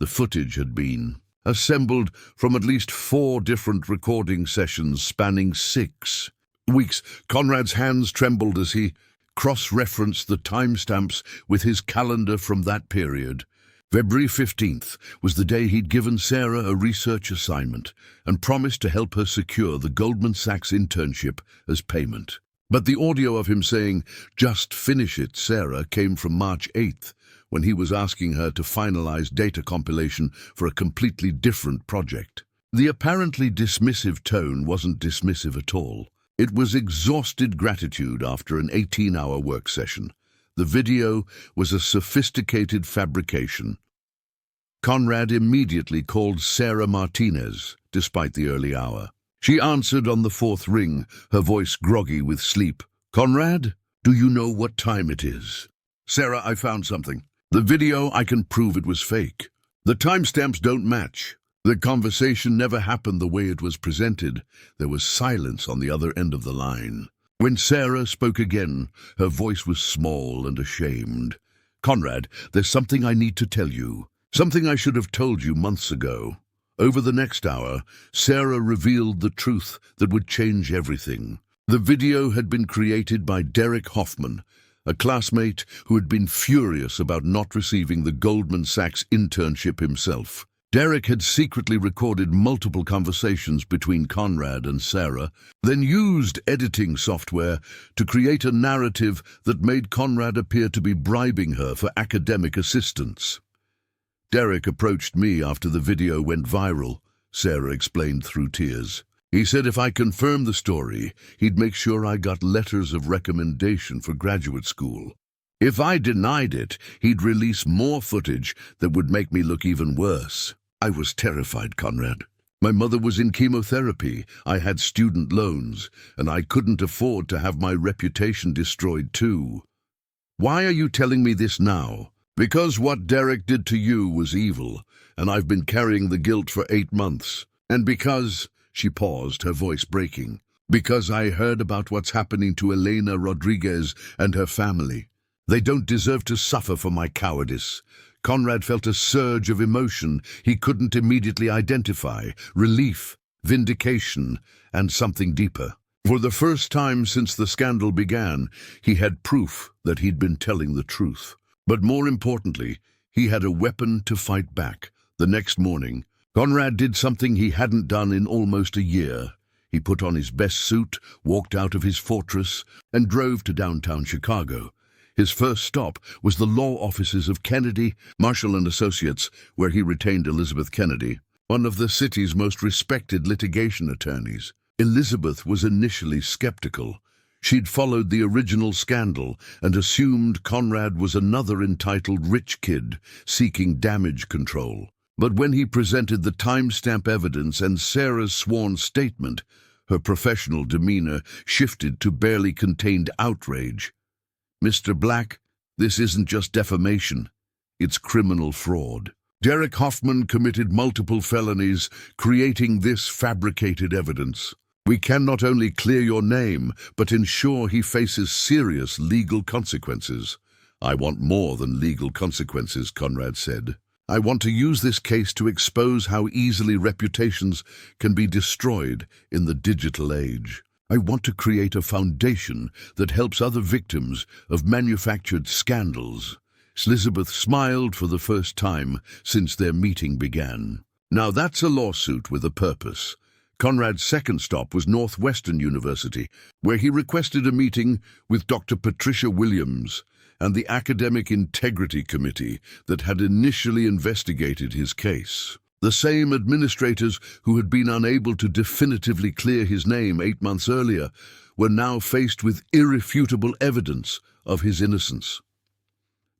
The footage had been assembled from at least 4 different recording sessions spanning 6 weeks. Conrad's hands trembled as he cross-referenced the timestamps with his calendar from that period. February 15th was the day he'd given Sarah a research assignment and promised to help her secure the Goldman Sachs internship as payment. But the audio of him saying, "Just finish it, Sarah," came from March 8th, when he was asking her to finalize data compilation for a completely different project. The apparently dismissive tone wasn't dismissive at all. It was exhausted gratitude after an 18-hour work session. The video was a sophisticated fabrication. Conrad immediately called Sarah Martinez, despite the early hour. She answered on the 4th ring, her voice groggy with sleep. "Conrad, do you know what time it is?" "Sarah, I found something. The video, I can prove it was fake. The timestamps don't match. The conversation never happened the way it was presented." There was silence on the other end of the line. When Sarah spoke again, her voice was small and ashamed. "Conrad, there's something I need to tell you. Something I should have told you months ago." Over the next hour, Sarah revealed the truth that would change everything. The video had been created by Derek Hoffman, a classmate who had been furious about not receiving the Goldman Sachs internship himself. Derek had secretly recorded multiple conversations between Conrad and Sarah, then used editing software to create a narrative that made Conrad appear to be bribing her for academic assistance. "Derek approached me after the video went viral," Sarah explained through tears. "He said if I confirmed the story, he'd make sure I got letters of recommendation for graduate school." If I denied it, he'd release more footage that would make me look even worse. I was terrified, Conrad. My mother was in chemotherapy, I had student loans, and I couldn't afford to have my reputation destroyed too. Why are you telling me this now? Because what Derek did to you was evil, and I've been carrying the guilt for 8 months. And because, she paused, her voice breaking, because I heard about what's happening to Elena Rodriguez and her family. They don't deserve to suffer for my cowardice. Conrad felt a surge of emotion he couldn't immediately identify, relief, vindication, and something deeper. For the first time since the scandal began, he had proof that he'd been telling the truth. But more importantly, he had a weapon to fight back. The next morning, Conrad did something he hadn't done in almost a year. He put on his best suit, walked out of his fortress, and drove to downtown Chicago. His first stop was the law offices of Kennedy, Marshall & Associates, where he retained Elizabeth Kennedy, one of the city's most respected litigation attorneys. Elizabeth was initially skeptical. She'd followed the original scandal and assumed Conrad was another entitled rich kid seeking damage control. But when he presented the timestamp evidence and Sarah's sworn statement, her professional demeanor shifted to barely contained outrage. Mr. Black, this isn't just defamation. It's criminal fraud. Derek Hoffman committed multiple felonies, creating this fabricated evidence. We can not only clear your name, but ensure he faces serious legal consequences. I want more than legal consequences, Conrad said. I want to use this case to expose how easily reputations can be destroyed in the digital age. I want to create a foundation that helps other victims of manufactured scandals. Elizabeth smiled for the first time since their meeting began. Now that's a lawsuit with a purpose. Conrad's second stop was Northwestern University, where he requested a meeting with Dr. Patricia Williams and the Academic Integrity Committee that had initially investigated his case. The same administrators who had been unable to definitively clear his name 8 months earlier were now faced with irrefutable evidence of his innocence.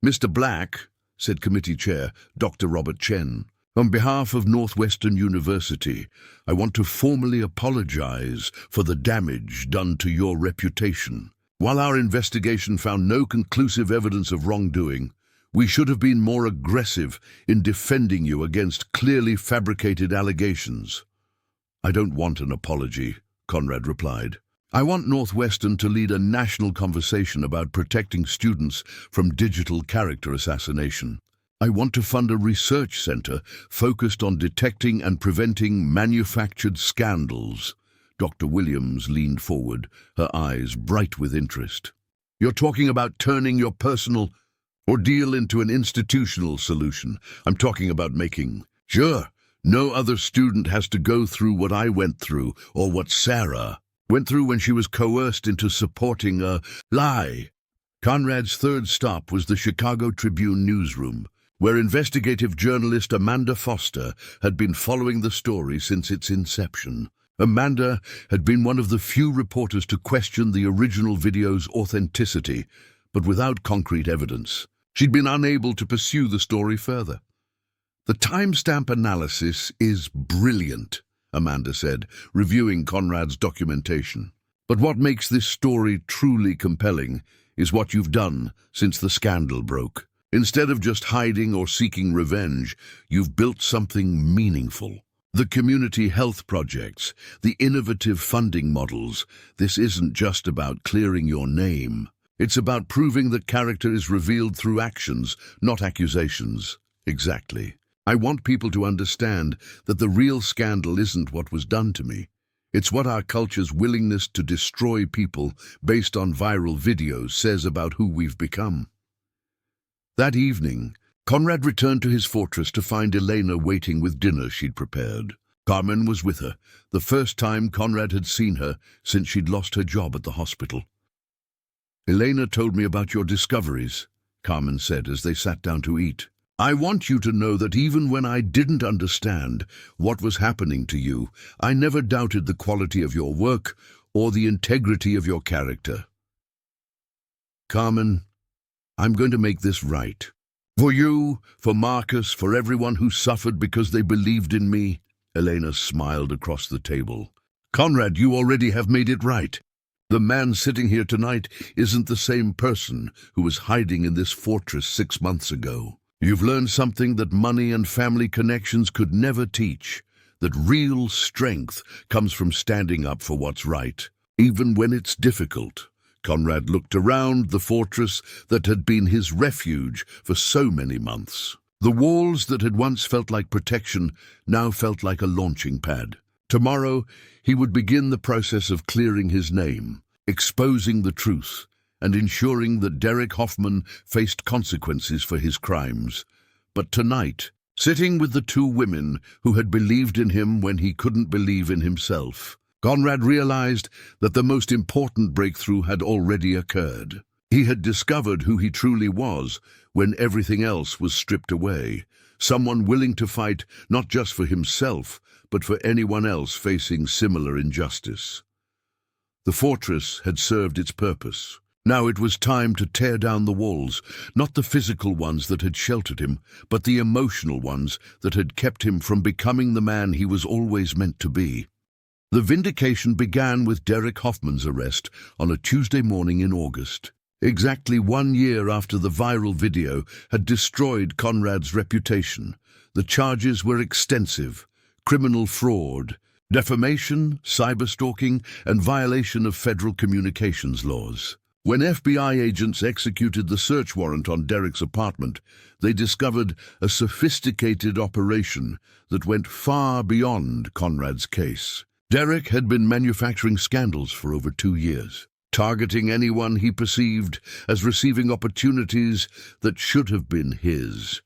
Mr. Black, said committee chair Dr. Robert Chen, on behalf of Northwestern University, I want to formally apologize for the damage done to your reputation. While our investigation found no conclusive evidence of wrongdoing, we should have been more aggressive in defending you against clearly fabricated allegations. I don't want an apology, Conrad replied. I want Northwestern to lead a national conversation about protecting students from digital character assassination. I want to fund a research center focused on detecting and preventing manufactured scandals. Dr. Williams leaned forward, her eyes bright with interest. You're talking about turning your personal ordeal into an institutional solution. I'm talking about making sure no other student has to go through what I went through or what Sarah went through when she was coerced into supporting a lie. Conrad's third stop was the Chicago Tribune newsroom, where investigative journalist Amanda Foster had been following the story since its inception. Amanda had been one of the few reporters to question the original video's authenticity, but without concrete evidence. She'd been unable to pursue the story further. The timestamp analysis is brilliant, Amanda said, reviewing Conrad's documentation. But what makes this story truly compelling is what you've done since the scandal broke. Instead of just hiding or seeking revenge, you've built something meaningful. The community health projects, the innovative funding models. This isn't just about clearing your name. It's about proving that character is revealed through actions, not accusations. Exactly. I want people to understand that the real scandal isn't what was done to me. It's what our culture's willingness to destroy people based on viral videos says about who we've become. That evening, Conrad returned to his fortress to find Elena waiting with dinner she'd prepared. Carmen was with her, the first time Conrad had seen her since she'd lost her job at the hospital. Elena told me about your discoveries, Carmen said as they sat down to eat. I want you to know that even when I didn't understand what was happening to you, I never doubted the quality of your work or the integrity of your character. Carmen, I'm going to make this right. For you, for Marcus, for everyone who suffered because they believed in me." Elena smiled across the table. "Conrad, you already have made it right. The man sitting here tonight isn't the same person who was hiding in this fortress 6 months ago. You've learned something that money and family connections could never teach, that real strength comes from standing up for what's right, even when it's difficult." Conrad looked around the fortress that had been his refuge for so many months. The walls that had once felt like protection now felt like a launching pad. Tomorrow, he would begin the process of clearing his name, exposing the truth, and ensuring that Derek Hoffman faced consequences for his crimes. But tonight, sitting with the two women who had believed in him when he couldn't believe in himself, Conrad realized that the most important breakthrough had already occurred. He had discovered who he truly was when everything else was stripped away, someone willing to fight not just for himself, but for anyone else facing similar injustice. The fortress had served its purpose. Now it was time to tear down the walls, not the physical ones that had sheltered him, but the emotional ones that had kept him from becoming the man he was always meant to be. The vindication began with Derek Hoffman's arrest on a Tuesday morning in August, exactly 1 year after the viral video had destroyed Conrad's reputation. The charges were extensive: criminal fraud, defamation, cyberstalking, and violation of federal communications laws. When FBI agents executed the search warrant on Derek's apartment, they discovered a sophisticated operation that went far beyond Conrad's case. Derek had been manufacturing scandals for over 2 years, targeting anyone he perceived as receiving opportunities that should have been his.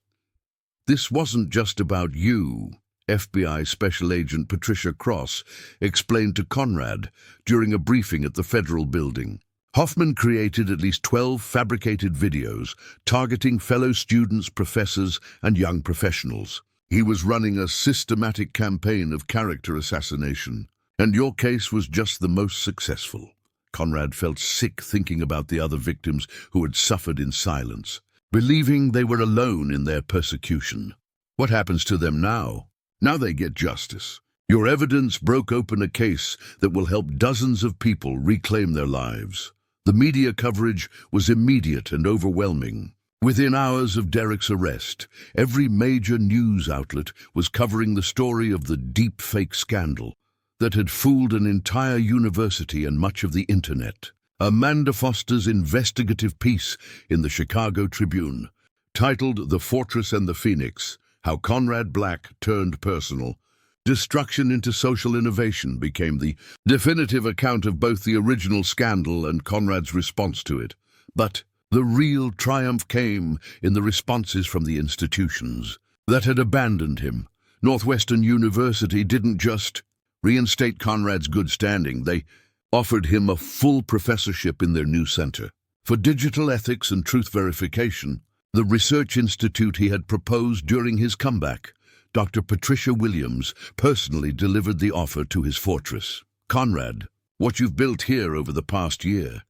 "This wasn't just about you," FBI Special Agent Patricia Cross explained to Conrad during a briefing at the federal building. Hoffman created at least 12 fabricated videos targeting fellow students, professors, and young professionals. He was running a systematic campaign of character assassination, and your case was just the most successful. Conrad felt sick thinking about the other victims who had suffered in silence, believing they were alone in their persecution. What happens to them now? Now they get justice. Your evidence broke open a case that will help dozens of people reclaim their lives. The media coverage was immediate and overwhelming. Within hours of Derek's arrest, every major news outlet was covering the story of the deep-fake scandal that had fooled an entire university and much of the internet. Amanda Foster's investigative piece in the Chicago Tribune, titled "The Fortress and the Phoenix: How Conrad Black Turned Personal, Destruction into Social Innovation," became the definitive account of both the original scandal and Conrad's response to it. But the real triumph came in the responses from the institutions that had abandoned him. Northwestern University didn't just reinstate Conrad's good standing, they offered him a full professorship in their new center for digital ethics and truth verification, the research institute he had proposed during his comeback. Dr. Patricia Williams personally delivered the offer to his fortress. "Conrad, what you've built here over the past year,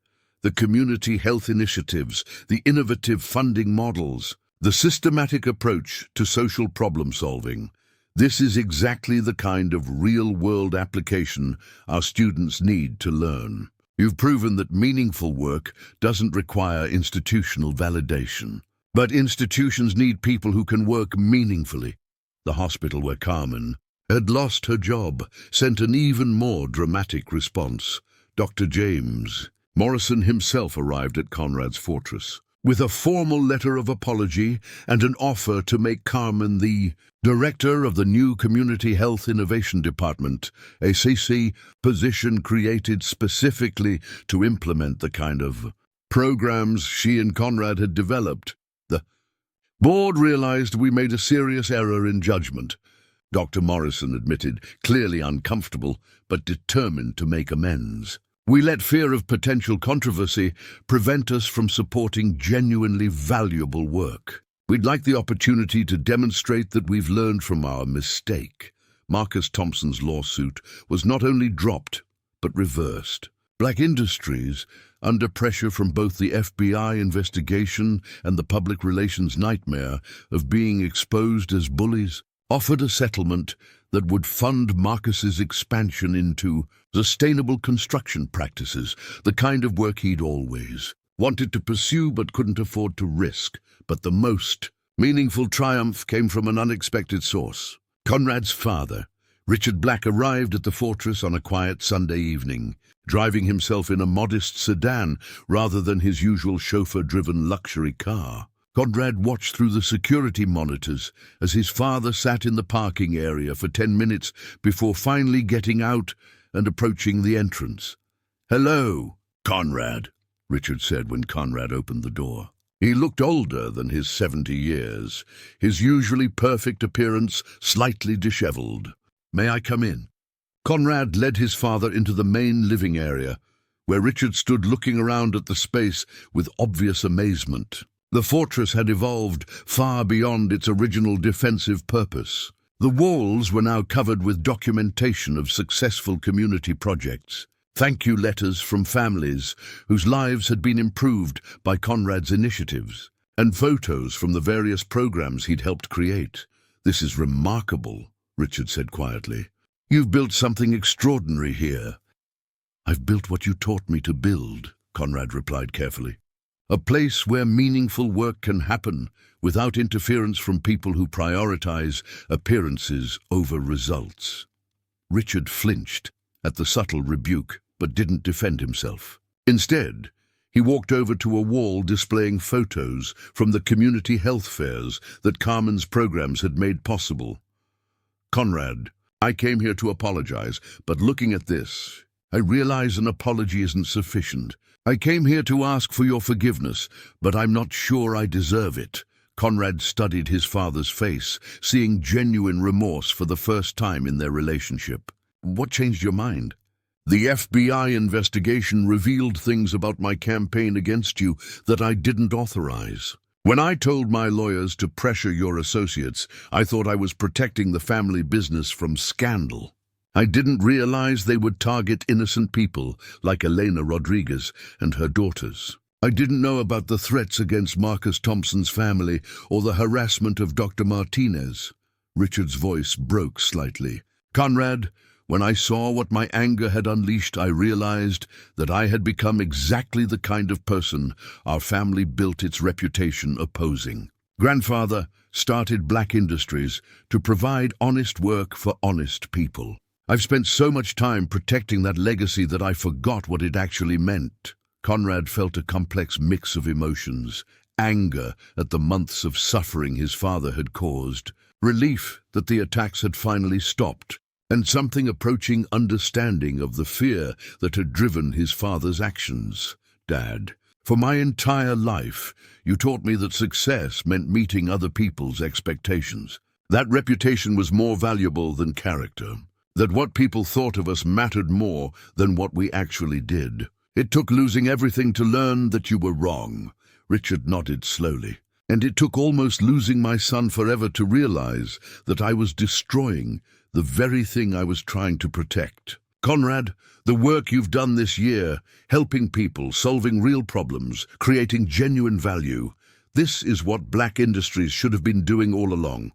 the community health initiatives, the innovative funding models, the systematic approach to social problem solving, this is exactly the kind of real-world application our students need to learn. You've proven that meaningful work doesn't require institutional validation. But institutions need people who can work meaningfully." The hospital where Carmen had lost her job sent an even more dramatic response. Dr. James Morrison himself arrived at Conrad's fortress with a formal letter of apology and an offer to make Carmen the director of the new Community Health Innovation Department, a CC position created specifically to implement the kind of programs she and Conrad had developed. The board realized we made a serious error in judgment, Dr. Morrison admitted, clearly uncomfortable but determined to make amends. We let fear of potential controversy prevent us from supporting genuinely valuable work. We'd like the opportunity to demonstrate that we've learned from our mistake. Marcus Thompson's lawsuit was not only dropped, but reversed. Black Industries, under pressure from both the FBI investigation and the public relations nightmare of being exposed as bullies, offered a settlement that would fund Marcus's expansion into sustainable construction practices, the kind of work he'd always wanted to pursue but couldn't afford to risk. But the most meaningful triumph came from an unexpected source. Conrad's father, Richard Black, arrived at the fortress on a quiet Sunday evening, driving himself in a modest sedan rather than his usual chauffeur-driven luxury car. Conrad watched through the security monitors as his father sat in the parking area for 10 minutes before finally getting out and approaching the entrance. "Hello, Conrad," Richard said when Conrad opened the door. He looked older than his 70 years, his usually perfect appearance slightly disheveled. "May I come in?" Conrad led his father into the main living area, where Richard stood looking around at the space with obvious amazement. The fortress had evolved far beyond its original defensive purpose. The walls were now covered with documentation of successful community projects, thank you letters from families whose lives had been improved by Conrad's initiatives, and photos from the various programs he'd helped create. "This is remarkable," Richard said quietly. "You've built something extraordinary here." "I've built what you taught me to build," Conrad replied carefully. "A place where meaningful work can happen without interference from people who prioritize appearances over results." Richard flinched at the subtle rebuke, but didn't defend himself. Instead, he walked over to a wall displaying photos from the community health fairs that Carmen's programs had made possible. "Conrad, I came here to apologize, but looking at this, I realize an apology isn't sufficient. I came here to ask for your forgiveness, but I'm not sure I deserve it." Conrad studied his father's face, seeing genuine remorse for the first time in their relationship. "What changed your mind?" "The FBI investigation revealed things about my campaign against you that I didn't authorize. When I told my lawyers to pressure your associates, I thought I was protecting the family business from scandal. I didn't realize they would target innocent people like Elena Rodriguez and her daughters. I didn't know about the threats against Marcus Thompson's family or the harassment of Dr. Martinez." Richard's voice broke slightly. "Conrad, when I saw what my anger had unleashed, I realized that I had become exactly the kind of person our family built its reputation opposing. Grandfather started Black Industries to provide honest work for honest people. I've spent so much time protecting that legacy that I forgot what it actually meant." Conrad felt a complex mix of emotions: anger at the months of suffering his father had caused, relief that the attacks had finally stopped, and something approaching understanding of the fear that had driven his father's actions. "Dad, for my entire life, you taught me that success meant meeting other people's expectations. That reputation was more valuable than character. That what people thought of us mattered more than what we actually did. It took losing everything to learn that you were wrong." Richard nodded slowly. "And it took almost losing my son forever to realize that I was destroying the very thing I was trying to protect. Conrad, the work you've done this year, helping people, solving real problems, creating genuine value, this is what Black Industries should have been doing all along.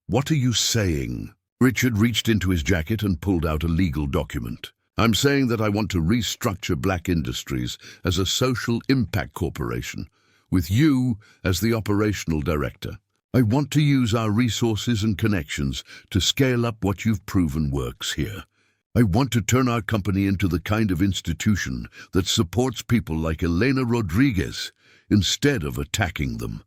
What are you saying?" Richard reached into his jacket and pulled out a legal document. "I'm saying that I want to restructure Black Industries as a social impact corporation, with you as the operational director. I want to use our resources and connections to scale up what you've proven works here. I want to turn our company into the kind of institution that supports people like Elena Rodriguez instead of attacking them."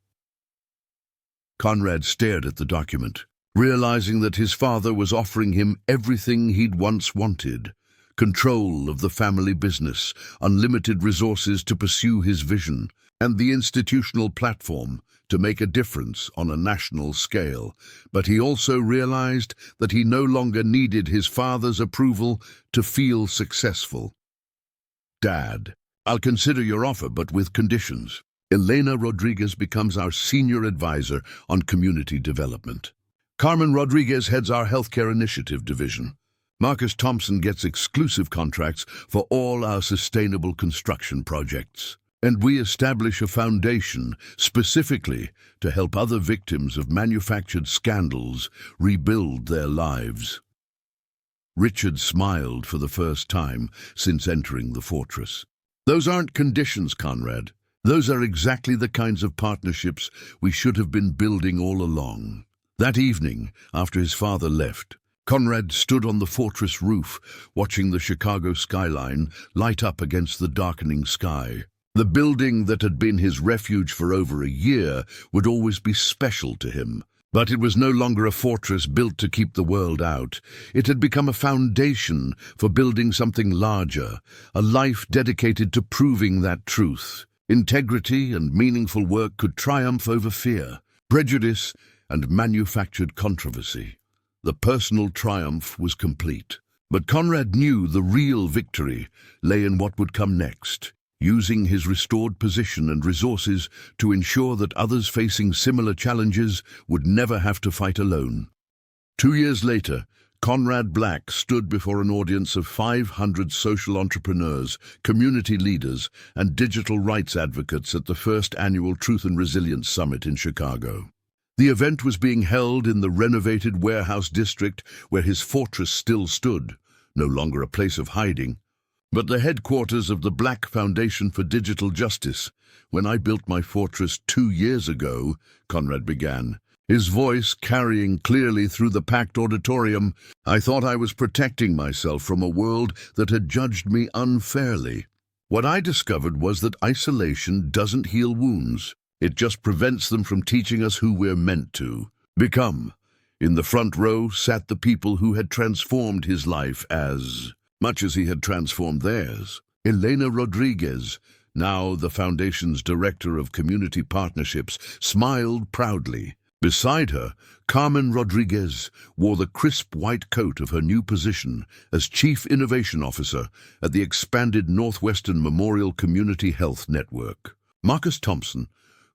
Conrad stared at the document, realizing that his father was offering him everything he'd once wanted: control of the family business, unlimited resources to pursue his vision, and the institutional platform to make a difference on a national scale. But he also realized that he no longer needed his father's approval to feel successful. "Dad, I'll consider your offer, but with conditions. Elena Rodriguez becomes our senior advisor on community development. Carmen Rodriguez heads our healthcare initiative division. Marcus Thompson gets exclusive contracts for all our sustainable construction projects. And we establish a foundation specifically to help other victims of manufactured scandals rebuild their lives. Richard smiled for the first time since entering the fortress. Those aren't conditions, Conrad. Those are exactly the kinds of partnerships we should have been building all along. That evening, after his father left, Conrad stood on the fortress roof, watching the Chicago skyline light up against the darkening sky. The building that had been his refuge for over a year would always be special to him. But it was no longer a fortress built to keep the world out. It had become a foundation for building something larger, a life dedicated to proving that truth. Integrity and meaningful work could triumph over fear, prejudice, and manufactured controversy. The personal triumph was complete. But Conrad knew the real victory lay in what would come next, using his restored position and resources to ensure that others facing similar challenges would never have to fight alone. 2 years later, Conrad Black stood before an audience of 500 social entrepreneurs, community leaders, and digital rights advocates at the first annual Truth and Resilience Summit in Chicago. The event was being held in the renovated warehouse district where his fortress still stood, no longer a place of hiding, but the headquarters of the Black Foundation for Digital Justice. When I built my fortress 2 years ago, Conrad began, his voice carrying clearly through the packed auditorium, I thought I was protecting myself from a world that had judged me unfairly. What I discovered was that isolation doesn't heal wounds. It just prevents them from teaching us who we're meant to become. In the front row sat the people who had transformed his life as much as he had transformed theirs. Elena Rodriguez, now the Foundation's Director of Community Partnerships, smiled proudly. Beside her, Carmen Rodriguez wore the crisp white coat of her new position as Chief Innovation Officer at the expanded Northwestern Memorial Community Health Network. Marcus Thompson,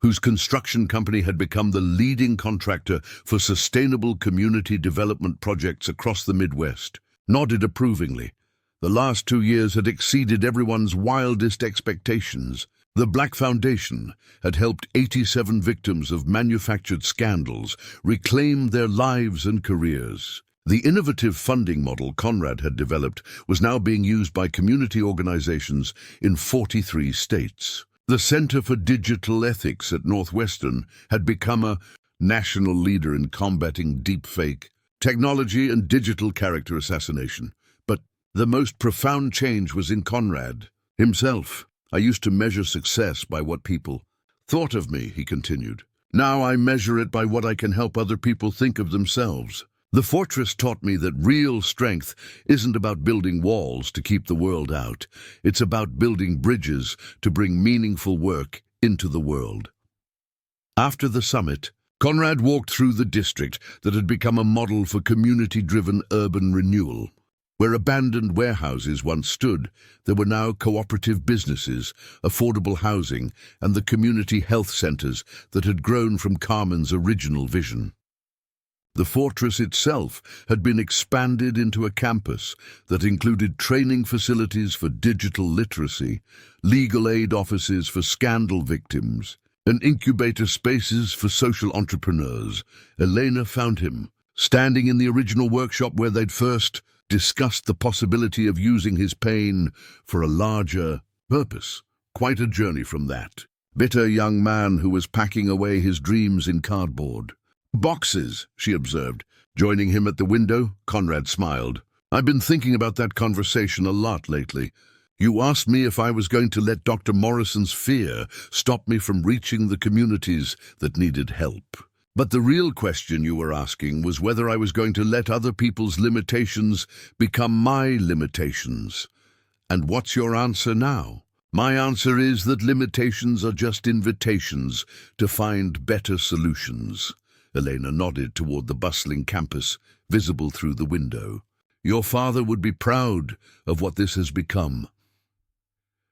whose construction company had become the leading contractor for sustainable community development projects across the Midwest, nodded approvingly. The last 2 years had exceeded everyone's wildest expectations. The Black Foundation had helped 87 victims of manufactured scandals reclaim their lives and careers. The innovative funding model Conrad had developed was now being used by community organizations in 43 states. The Center for Digital Ethics at Northwestern had become a national leader in combating deepfake technology and digital character assassination. But the most profound change was in Conrad himself. I used to measure success by what people thought of me, he continued. Now I measure it by what I can help other people think of themselves. The fortress taught me that real strength isn't about building walls to keep the world out. It's about building bridges to bring meaningful work into the world. After the summit, Conrad walked through the district that had become a model for community-driven urban renewal. Where abandoned warehouses once stood, there were now cooperative businesses, affordable housing, and the community health centers that had grown from Carmen's original vision. The fortress itself had been expanded into a campus that included training facilities for digital literacy, legal aid offices for scandal victims, and incubator spaces for social entrepreneurs. Elena found him, standing in the original workshop where they'd first discussed the possibility of using his pain for a larger purpose. Quite a journey from that. Bitter young man who was packing away his dreams in cardboard. Boxes, she observed. Joining him at the window, Conrad smiled. I've been thinking about that conversation a lot lately. You asked me if I was going to let Dr. Morrison's fear stop me from reaching the communities that needed help. But the real question you were asking was whether I was going to let other people's limitations become my limitations. And what's your answer now? My answer is that limitations are just invitations to find better solutions. Elena nodded toward the bustling campus, visible through the window. Your father would be proud of what this has become.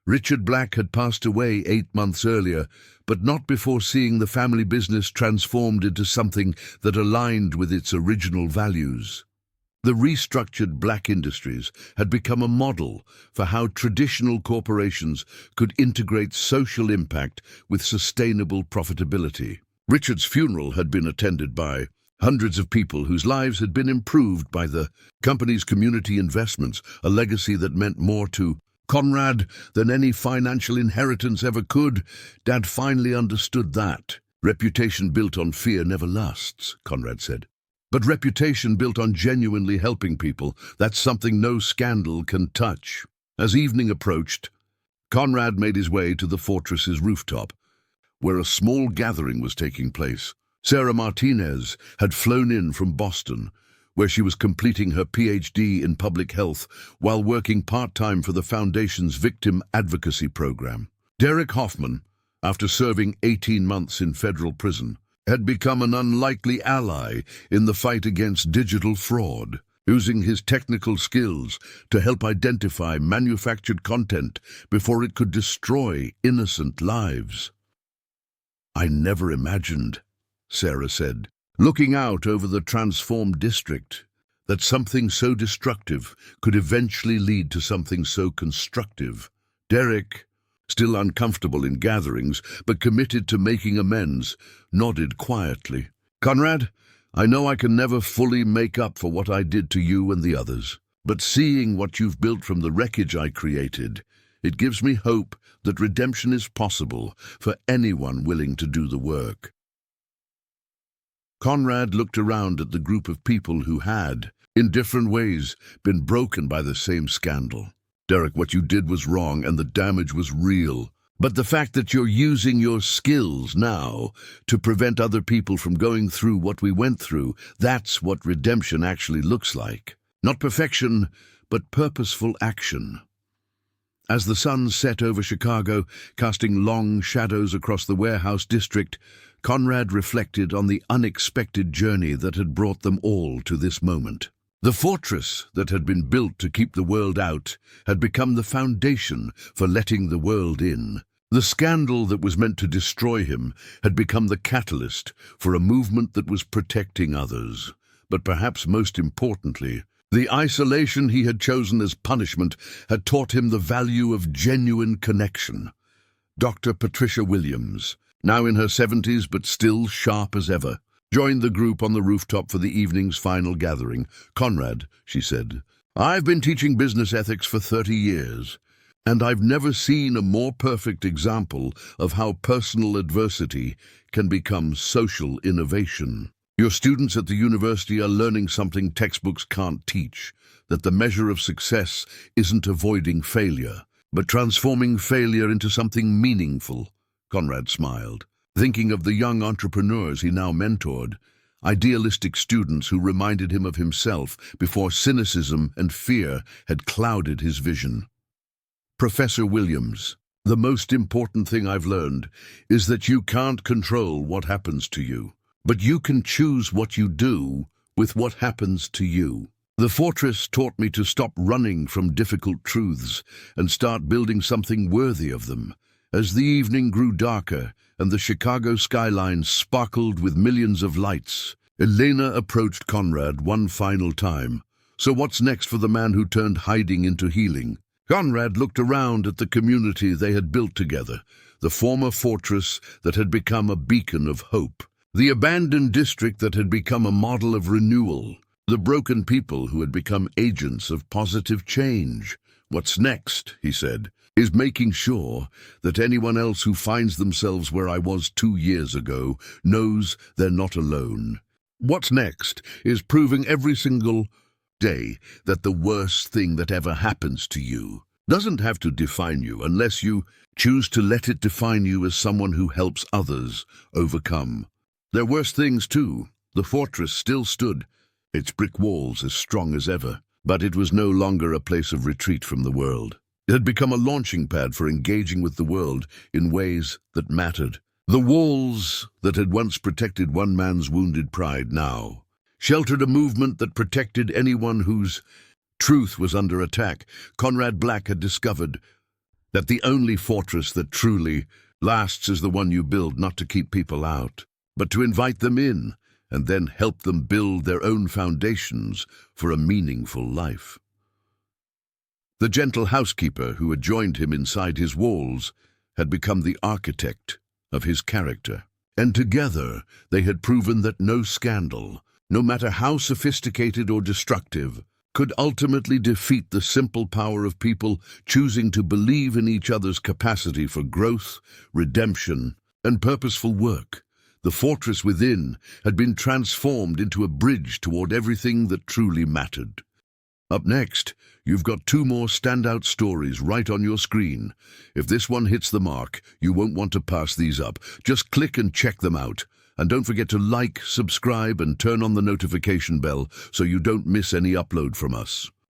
Richard Black had passed away 8 months earlier, but not before seeing the family business transformed into something that aligned with its original values. The restructured Black Industries had become a model for how traditional corporations could integrate social impact with sustainable profitability. Richard's funeral had been attended by hundreds of people whose lives had been improved by the company's community investments, a legacy that meant more to Conrad than any financial inheritance ever could. Dad finally understood that. Reputation built on fear never lasts, Conrad said. But reputation built on genuinely helping people, that's something no scandal can touch. As evening approached, Conrad made his way to the fortress's rooftop, where a small gathering was taking place. Sarah Martinez had flown in from Boston, where she was completing her PhD in public health while working part-time for the Foundation's Victim Advocacy Program. Derek Hoffman, after serving 18 months in federal prison, had become an unlikely ally in the fight against digital fraud, using his technical skills to help identify manufactured content before it could destroy innocent lives. "I never imagined," Sarah said, looking out over the transformed district, "that something so destructive could eventually lead to something so constructive." Derek, still uncomfortable in gatherings, but committed to making amends, nodded quietly. "Conrad, I know I can never fully make up for what I did to you and the others, but seeing what you've built from the wreckage I created, it gives me hope that redemption is possible for anyone willing to do the work." Conrad looked around at the group of people who had, in different ways, been broken by the same scandal. "Derek, what you did was wrong and the damage was real. But the fact that you're using your skills now to prevent other people from going through what we went through, that's what redemption actually looks like. Not perfection, but purposeful action." As the sun set over Chicago, casting long shadows across the warehouse district, Conrad reflected on the unexpected journey that had brought them all to this moment. The fortress that had been built to keep the world out had become the foundation for letting the world in. The scandal that was meant to destroy him had become the catalyst for a movement that was protecting others. But perhaps most importantly, the isolation he had chosen as punishment had taught him the value of genuine connection. Dr. Patricia Williams, now in her 70s but still sharp as ever, joined the group on the rooftop for the evening's final gathering. "Conrad," she said, "I've been teaching business ethics for 30 years, and I've never seen a more perfect example of how personal adversity can become social innovation. Your students at the university are learning something textbooks can't teach, that the measure of success isn't avoiding failure, but transforming failure into something meaningful." Conrad smiled, thinking of the young entrepreneurs he now mentored, idealistic students who reminded him of himself before cynicism and fear had clouded his vision. "Professor Williams, the most important thing I've learned is that you can't control what happens to you, but you can choose what you do with what happens to you. The fortress taught me to stop running from difficult truths and start building something worthy of them." As the evening grew darker and the Chicago skyline sparkled with millions of lights, Elena approached Conrad one final time. "So what's next for the man who turned hiding into healing?" Conrad looked around at the community they had built together, the former fortress that had become a beacon of hope, the abandoned district that had become a model of renewal, the broken people who had become agents of positive change. "What's next," he said, "is making sure that anyone else who finds themselves where I was 2 years ago knows they're not alone. What's next is proving every single day that the worst thing that ever happens to you doesn't have to define you unless you choose to let it define you as someone who helps others overcome." There were worse things too. The fortress still stood, its brick walls as strong as ever, but it was no longer a place of retreat from the world. It had become a launching pad for engaging with the world in ways that mattered. The walls that had once protected one man's wounded pride now sheltered a movement that protected anyone whose truth was under attack. Conrad Black had discovered that the only fortress that truly lasts is the one you build not to keep people out, but to invite them in and then help them build their own foundations for a meaningful life. The gentle housekeeper who had joined him inside his walls had become the architect of his character. And together they had proven that no scandal, no matter how sophisticated or destructive, could ultimately defeat the simple power of people choosing to believe in each other's capacity for growth, redemption, and purposeful work. The fortress within had been transformed into a bridge toward everything that truly mattered. Up next, you've got 2 more standout stories right on your screen. If this one hits the mark, you won't want to pass these up. Just click and check them out. And don't forget to like, subscribe, and turn on the notification bell so you don't miss any upload from us.